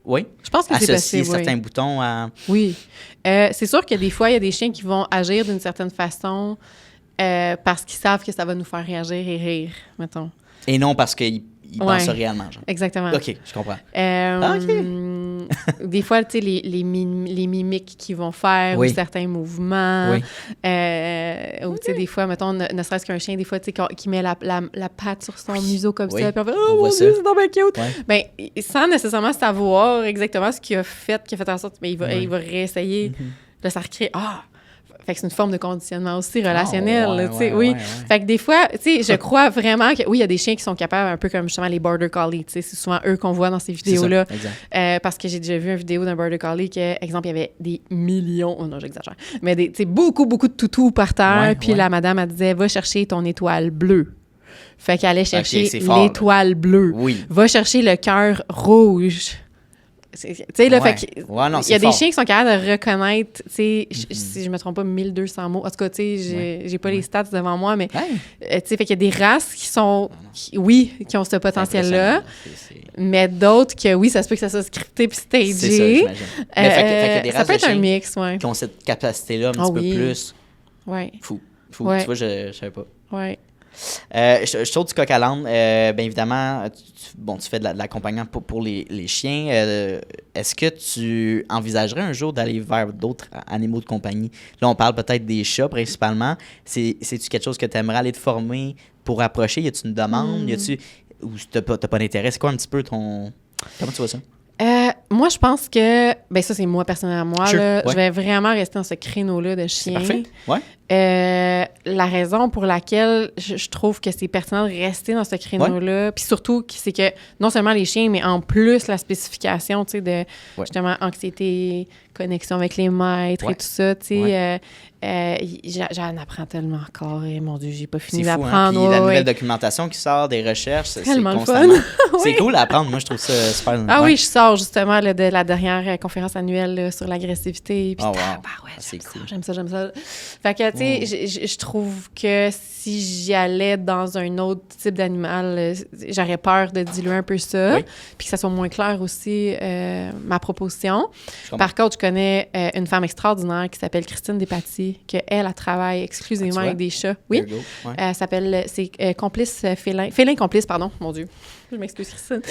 Oui? Je pense que c'est possible, certains boutons à... Oui. C'est sûr que des fois, il y a des chiens qui vont agir d'une certaine façon parce qu'ils savent que ça va nous faire réagir et rire, mettons. Et non parce qu'ils pensent ça réellement, genre. Exactement. OK, je comprends. Des fois, tu sais, les mimiques qu'ils vont faire ou certains mouvements. Ou, tu sais, des fois, mettons, ne serait-ce qu'un chien, des fois, tu sais, qui met la patte sur son museau comme ça, puis on fait « Oh mon Dieu, c'est donc bien cute! » Ben, sans nécessairement savoir exactement ce qu'il a fait en sorte, mais il va réessayer. Là, ça recrée « Ah! » Fait que c'est une forme de conditionnement aussi relationnel, tu sais, oui. Fait que des fois, tu sais, je crois vraiment que, oui, il y a des chiens qui sont capables, un peu comme justement les Border Collie, tu sais, c'est souvent eux qu'on voit dans ces vidéos-là. Parce que j'ai déjà vu une vidéo d'un Border Collie que, exemple, il y avait des millions, oh non, j'exagère, mais tu sais, beaucoup de toutous par terre, puis la madame, elle disait, va chercher ton étoile bleue. Fait qu'elle allait chercher l'étoile bleue. Va chercher le cœur rouge. Tu sais, là, fait que, il y a des chiens qui sont capables de reconnaître, tu sais, si je me trompe pas, 1200 mots. En tout cas, tu sais, j'ai pas les stats devant moi, mais, tu sais, fait qu'il y a des races qui sont, qui ont ce potentiel-là, mais d'autres que, oui, ça se peut que ça soit scripté puis stagé. C'est ça, j'imagine. Mais fait qu'il y a des races ça peut être un mix, qui ont cette capacité-là un petit peu plus. Fou. Tu vois, je savais pas. Je saute du coq à l'âne. Bien évidemment, tu fais de l'accompagnement pour les chiens. Est-ce que tu envisagerais un jour d'aller vers d'autres animaux de compagnie? Là, on parle peut-être des chats principalement. C'est-tu quelque chose que tu aimerais aller te former pour approcher? Y a-tu une demande? Ou t'as pas d'intérêt? C'est quoi un petit peu ton... Comment tu vois ça? Moi, je pense que... Ben ça, c'est moi, personnellement. Je vais vraiment rester dans ce créneau-là de chien. C'est parfait. La raison pour laquelle je trouve que c'est pertinent de rester dans ce créneau-là, puis surtout, c'est que non seulement les chiens, mais en plus la spécification, tu sais, de justement anxiété, connexion avec les maîtres et tout ça, tu sais, j'en apprends tellement encore et mon Dieu, j'ai pas fini d'apprendre. Puis la nouvelle documentation qui sort, des recherches, c'est tellement fun. C'est cool à apprendre, moi je trouve ça super. Oui, je sors justement là, de la dernière conférence annuelle là, sur l'agressivité, puis c'est cool. J'aime ça. Fait que, tu sais, je trouve que si j'y allais dans un autre type d'animal, j'aurais peur de diluer un peu ça, puis que ça soit moins clair aussi, ma proposition. Par contre, je connais une femme extraordinaire qui s'appelle Christine Despatie, elle travaille exclusivement avec des chats. Oui. Elle s'appelle, c'est complice félin complice, pardon, mon Dieu. Je m'excuse, Christine.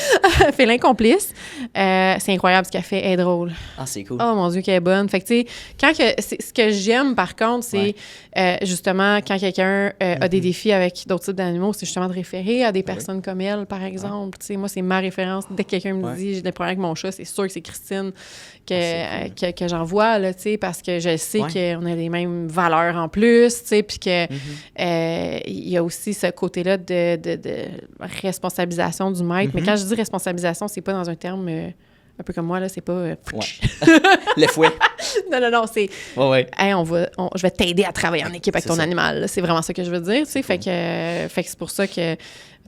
Félin complice. C'est incroyable ce qu'elle fait. Elle est drôle. Ah, c'est cool. Oh mon Dieu, qu'elle est bonne. Fait que, tu sais, ce que j'aime, par contre, c'est justement quand quelqu'un a des défis avec d'autres types d'animaux, c'est justement de référer à des personnes comme elle, par exemple. Tu sais, moi, c'est ma référence. Dès que quelqu'un me dit j'ai des problèmes avec mon chat, c'est sûr que c'est Christine que j'envoie, là, tu sais, parce que je sais qu'on a les mêmes valeurs en plus, tu sais, puis que il y a aussi ce côté-là de responsabilisation du maître. Mais quand je dis responsabilisation, c'est pas dans un terme un peu comme moi, là, c'est pas... le fouet. Non, c'est... Hey, je vais t'aider à travailler en équipe avec ton animal. Là. C'est vraiment ça que je veux dire, tu sais. Fait que c'est pour ça que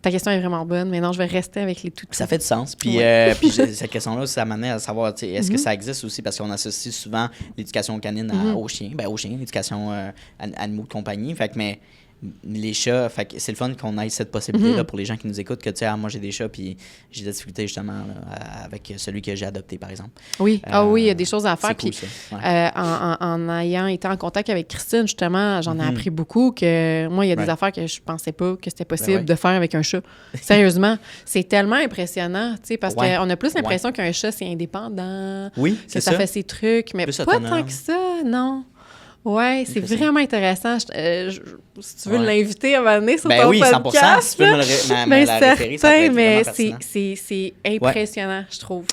ta question est vraiment bonne. Mais non, je vais rester avec les toutous. Ça fait du sens. Puis, puis cette question-là, ça m'amène à savoir, est-ce que ça existe aussi? Parce qu'on associe souvent l'éducation canine aux chiens. Ben, aux chiens, l'éducation animaux de compagnie. Fait que, mais... les chats, fait que c'est le fun qu'on ait cette possibilité-là pour les gens qui nous écoutent, que tu sais, moi j'ai des chats puis j'ai des difficultés justement là, avec celui que j'ai adopté par exemple. Oui, oui, il y a des choses à faire. Puis cool, en ayant été en contact avec Christine, justement, j'en ai appris beaucoup que moi, il y a des affaires que je pensais pas que c'était possible de faire avec un chat. Sérieusement, c'est tellement impressionnant, tu sais, parce qu'on a plus l'impression qu'un chat, c'est indépendant, que ça fait ses trucs, mais pas tant que ça, non. Oui, c'est vraiment intéressant. Si tu veux l'inviter à un moment donné sur ton podcast. 100%, si tu peux me la référer, ça peut être mais c'est impressionnant, je trouve.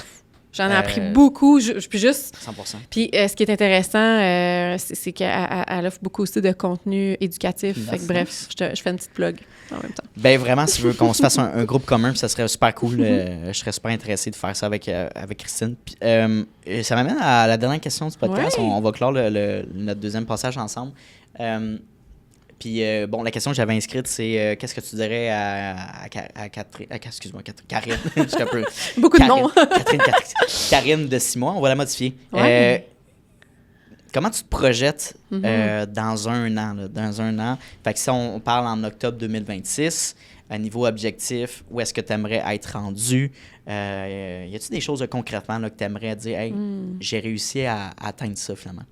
J'en ai appris beaucoup. Puis juste... 100%. Puis ce qui est intéressant, c'est qu'elle offre beaucoup aussi de contenu éducatif. Fait que, bref, je fais une petite plug en même temps. Ben vraiment, si tu veux qu'on se fasse un groupe commun, ça serait super cool. Je serais super intéressé de faire ça avec Christine. Puis, ça m'amène à la dernière question du podcast. On va clore notre deuxième passage ensemble. Puis, bon, la question que j'avais inscrite, c'est qu'est-ce que tu dirais à Catherine... excuse-moi, Karine. Un peu... Beaucoup de noms. Karine de 6 mois, on va la modifier. Ouais. Comment tu te projettes dans un an? Là, dans un an, fait que si on parle en octobre 2026, à niveau objectif, où est-ce que tu aimerais être rendu? Y a-t-il des choses concrètement là, que tu aimerais dire, hey, j'ai réussi à atteindre ça finalement?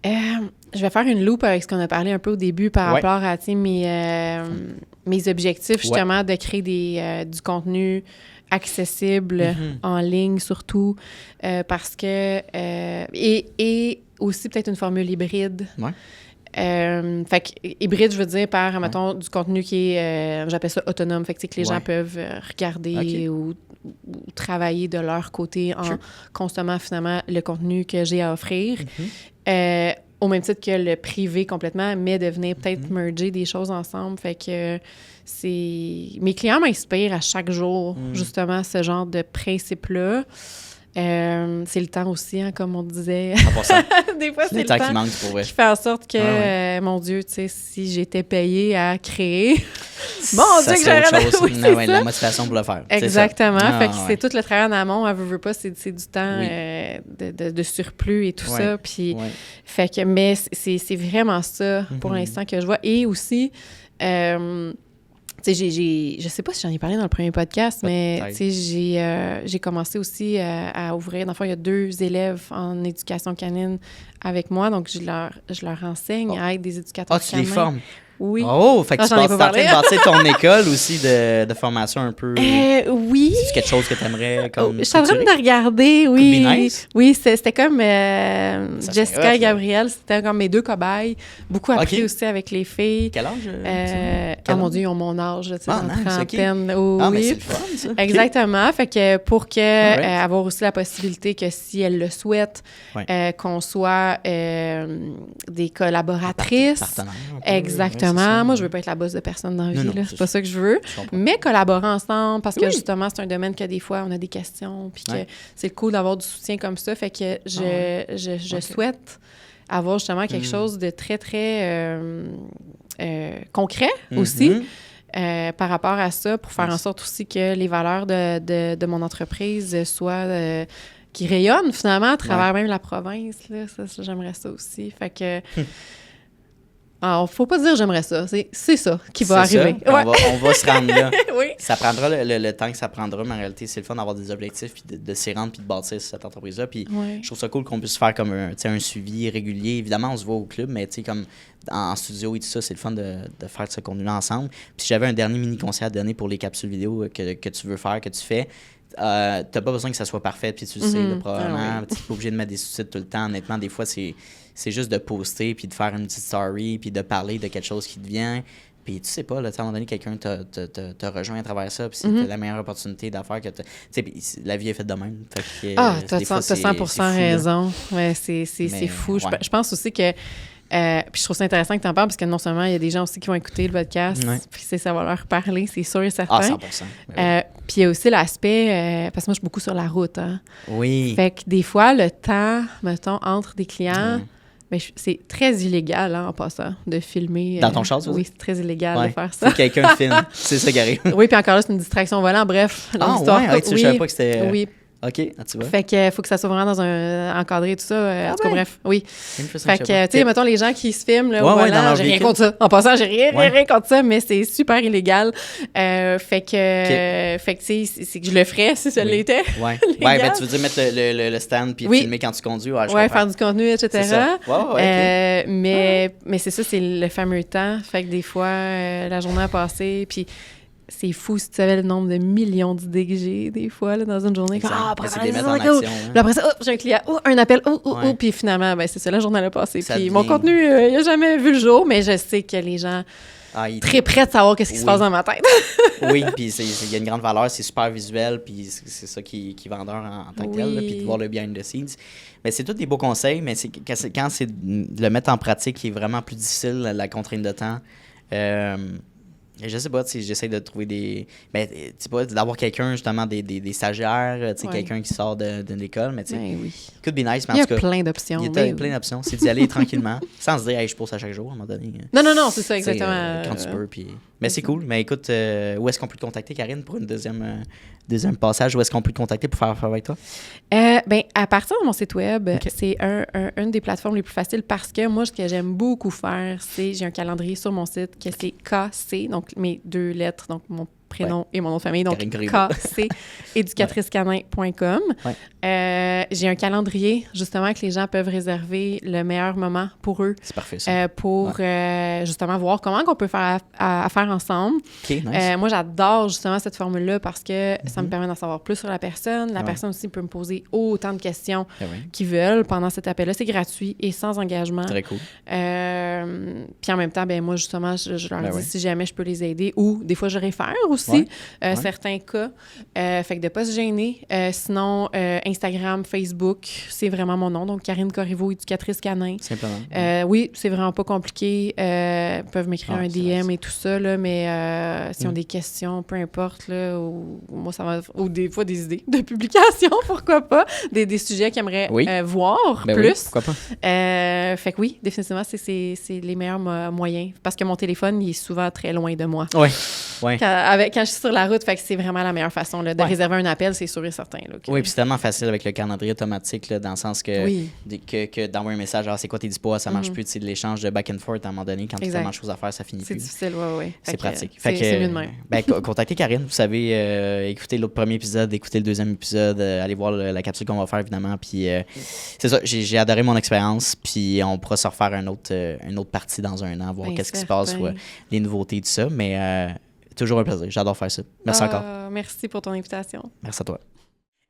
Je vais faire une loupe avec ce qu'on a parlé un peu au début par rapport à mes objectifs, justement, de créer du contenu accessible en ligne, surtout, parce que... et aussi peut-être une formule hybride. Ouais. Fait que hybride, je veux dire, par, mettons, du contenu qui est, j'appelle ça autonome, fait que les gens peuvent regarder ou travailler de leur côté en consommant finalement le contenu que j'ai à offrir. Au même titre que le privé complètement, mais de venir peut-être merger des choses ensemble. Fait que mes clients m'inspirent à chaque jour, justement, ce genre de principe-là. C'est le temps aussi, hein, comme on disait. 100%. Des fois, c'est le temps qui manque pour vrai. Qui fait en sorte que, mon Dieu, tu sais, si j'étais payée à créer, mon Dieu, que j'aurais... Oui, c'est la motivation pour le faire. Exactement. Fait que c'est tout le travail en amont, elle veut pas, c'est du temps de surplus et tout ça. Puis, fait que, mais c'est vraiment ça, pour l'instant, que je vois. Et aussi... tu sais, je sais pas si j'en ai parlé dans le premier podcast, mais tu sais, j'ai commencé aussi à ouvrir. Dans le fond, il y a 2 élèves en éducation canine avec moi, donc je leur enseigne à être des éducateurs canins. Tu les formes? Oui. Oh, fait que tu es en train de bâtir ton école aussi de formation un peu. Oui. C'est quelque chose que tu aimerais comme. Je suis en train de regarder, oui. Nice. Oui, c'était comme Jessica et Gabrielle, c'était comme mes 2 cobayes. Beaucoup appris aussi avec les filles. Quel âge? Oh mon Dieu, ils ont mon âge, tu sais, en trentaine. Mais c'est le fun, ça. Exactement. Fait que pour avoir aussi la possibilité que si elles le souhaitent, qu'on soit des collaboratrices. Partenaires. Exactement. Moi, je veux pas être la boss de personne dans la vie, là. C'est pas ça que je veux. Mais collaborer ensemble, parce que justement, c'est un domaine que des fois, on a des questions, puis que c'est cool d'avoir du soutien comme ça. Fait que je souhaite avoir justement quelque chose de très, très concret aussi par rapport à ça, pour faire en sorte aussi que les valeurs de mon entreprise soient... qui rayonnent finalement à travers même la province. Là. Ça, j'aimerais ça aussi. Fait que... Alors, faut pas dire j'aimerais ça. C'est ça qui va arriver. On va se rendre là. Oui. Ça prendra le temps que ça prendra, mais en réalité, c'est le fun d'avoir des objectifs puis de s'y rendre puis de bâtir cette entreprise-là. Puis je trouve ça cool qu'on puisse faire comme un suivi régulier. Évidemment, on se voit au club, mais comme en studio et tout ça, c'est le fun de faire ce contenu-là ensemble. Puis si j'avais un dernier mini-conseil à donner pour les capsules vidéo que tu veux faire, que tu fais, t'as pas besoin que ça soit parfait, puis tu le sais, là, probablement. T'es pas obligé de mettre des sous-titres tout le temps. Honnêtement, des fois, c'est juste de poster, puis de faire une petite story, puis de parler de quelque chose qui te vient. Puis tu sais pas, là, à un moment donné, quelqu'un t'a rejoint à travers ça, puis c'est la meilleure opportunité d'affaires que tu sais, la vie est faite de même. Fait que, t'as 100% raison. Ouais, c'est fou. Je pense aussi que... puis je trouve ça intéressant que tu en parles, parce que non seulement il y a des gens aussi qui vont écouter le podcast, puis ça va leur parler, c'est sûr et certain. 100%. Puis il y a aussi l'aspect, parce que moi je suis beaucoup sur la route. Hein. Oui. Fait que des fois, le temps, mettons, entre des clients, ben, c'est très illégal, hein, en passant, de filmer. Dans ton char, tu veux dire? Oui, c'est très illégal de faire ça. Si quelqu'un filme, c'est ça qui arrive. Oui, puis encore là, c'est une distraction volant. Bref, l'histoire. Je savais pas que c'était... Oui. OK, tu vois. Fait que faut que ça soit vraiment dans un encadré et tout ça. En tout cas, bref, oui. Fait que, tu sais, mettons, les gens qui se filment, là, voilà, j'ai rien contre ça. En passant, j'ai rien contre ça, mais c'est super illégal. Fait que, tu sais, c'est que je le ferais si ça l'était. Ouais, ben tu veux dire mettre le stand puis filmer quand tu conduis. Ouais, faire du contenu, etc. C'est ça. Mais c'est ça, c'est le fameux temps. Fait que des fois, la journée a passé, puis... C'est fou si tu savais le nombre de millions d'idées que j'ai des fois là, dans une journée. C'est les mettre en action. Puis après ça, j'ai un client, un appel, puis finalement, ben, c'est ça, la journée a passé. Puis mon contenu, il n'a jamais vu le jour, mais je sais que les gens très prêts de savoir qu'est-ce qui se passe dans ma tête. Oui, puis il y a une grande valeur, c'est super visuel, puis c'est ça qui est vendeur en tant que tel, puis de voir le behind the scenes. Mais c'est tous des beaux conseils, mais quand c'est de le mettre en pratique qui est vraiment plus difficile, la contrainte de temps. Je sais pas, j'essaie de trouver des... Ben, tu sais pas, d'avoir quelqu'un, justement, des stagiaires, tu sais, quelqu'un qui sort d'une école, mais tu sais, oui. could be nice, mais il y en tout cas... plein d'options. Il y a plein d'options. C'est d'y aller tranquillement, sans se dire, hey, je pose à chaque jour, à un moment donné. Non, c'est ça, exactement. Quand tu peux, puis... Mais c'est cool. Mais écoute, où est-ce qu'on peut te contacter, Karine, pour une deuxième passage? Où est-ce qu'on peut te contacter pour faire affaire avec toi? Ben, à partir de mon site web, c'est une des plateformes les plus faciles parce que moi, ce que j'aime beaucoup faire, c'est j'ai un calendrier sur mon site que c'est KC, donc mes 2 lettres, donc mon prénom et mon nom de famille, donc KC, éducatricecanin.com. J'ai un calendrier, justement, que les gens peuvent réserver le meilleur moment pour eux. C'est parfait, ça. Pour justement voir comment on peut faire affaire ensemble. OK, nice. Moi, j'adore justement cette formule-là parce que ça me permet d'en savoir plus sur la personne. La personne aussi peut me poser autant de questions qu'ils veulent pendant cet appel-là. C'est gratuit et sans engagement. Très cool. Puis en même temps, ben moi, justement, je leur dis si jamais je peux les aider ou des fois, je réfère aussi certains cas. Fait que de ne pas se gêner. Sinon, Instagram, Facebook, c'est vraiment mon nom. Donc, Karine Corriveau, éducatrice canin. Simplement. Oui, c'est vraiment pas compliqué. Ils peuvent m'écrire un DM et tout ça, là, mais s'ils ont des questions, peu importe, là, moi, ça va... Ou des fois, des idées de publication, pourquoi pas. Des sujets qu'ils aimeraient voir plus. Oui, pourquoi pas. Fait que oui, définitivement, c'est les meilleurs moyens. Parce que mon téléphone, il est souvent très loin de moi. Oui. Quand je suis sur la route, fait que c'est vraiment la meilleure façon là, de réserver un appel, c'est sûr et certain. Là, Oui, puis c'est tellement facile avec le calendrier automatique, là, dans le sens que d'envoyer un message, c'est quoi tes dispo, ça marche plus, tu sais, de l'échange de back and forth à un moment donné, quand tu as tellement de choses à faire, ça finit plus. C'est difficile, oui. C'est pratique. C'est mieux de même. Contactez Karine, vous savez, écoutez l'autre premier épisode, écoutez le deuxième épisode, allez voir la capsule qu'on va faire, évidemment, puis c'est ça, j'ai adoré mon expérience, puis on pourra se refaire une autre partie dans un an, voir qu'est-ce qui se passe, les nouveautés, tout ça, mais... toujours un plaisir. J'adore faire ça. Merci encore. Merci pour ton invitation. Merci à toi.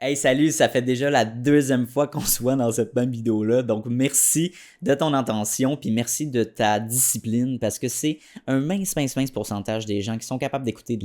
Hey, salut, ça fait déjà la 2e fois qu'on se voit dans cette même vidéo-là. Donc, merci de ton attention, puis merci de ta discipline, parce que c'est un mince pourcentage des gens qui sont capables d'écouter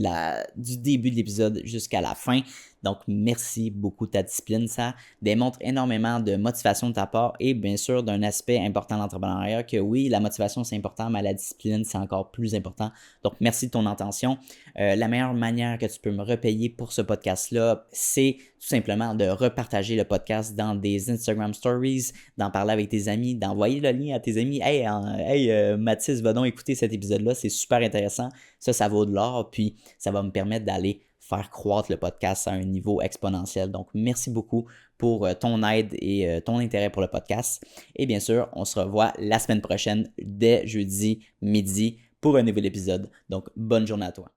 du début de l'épisode jusqu'à la fin. Donc, merci beaucoup de ta discipline. Ça démontre énormément de motivation de ta part et bien sûr d'un aspect important de l'entrepreneuriat que oui, la motivation c'est important, mais la discipline c'est encore plus important. Donc, merci de ton attention. La meilleure manière que tu peux me repayer pour ce podcast-là, c'est tout simplement de repartager le podcast dans des Instagram Stories, d'en parler avec tes amis, d'envoyer le lien à tes amis. Hey, Mathis, va donc écouter cet épisode-là, c'est super intéressant. Ça vaut de l'or, puis ça va me permettre d'aller faire croître le podcast à un niveau exponentiel. Donc, merci beaucoup pour ton aide et ton intérêt pour le podcast. Et bien sûr, on se revoit la semaine prochaine dès jeudi midi pour un nouvel épisode. Donc, bonne journée à toi.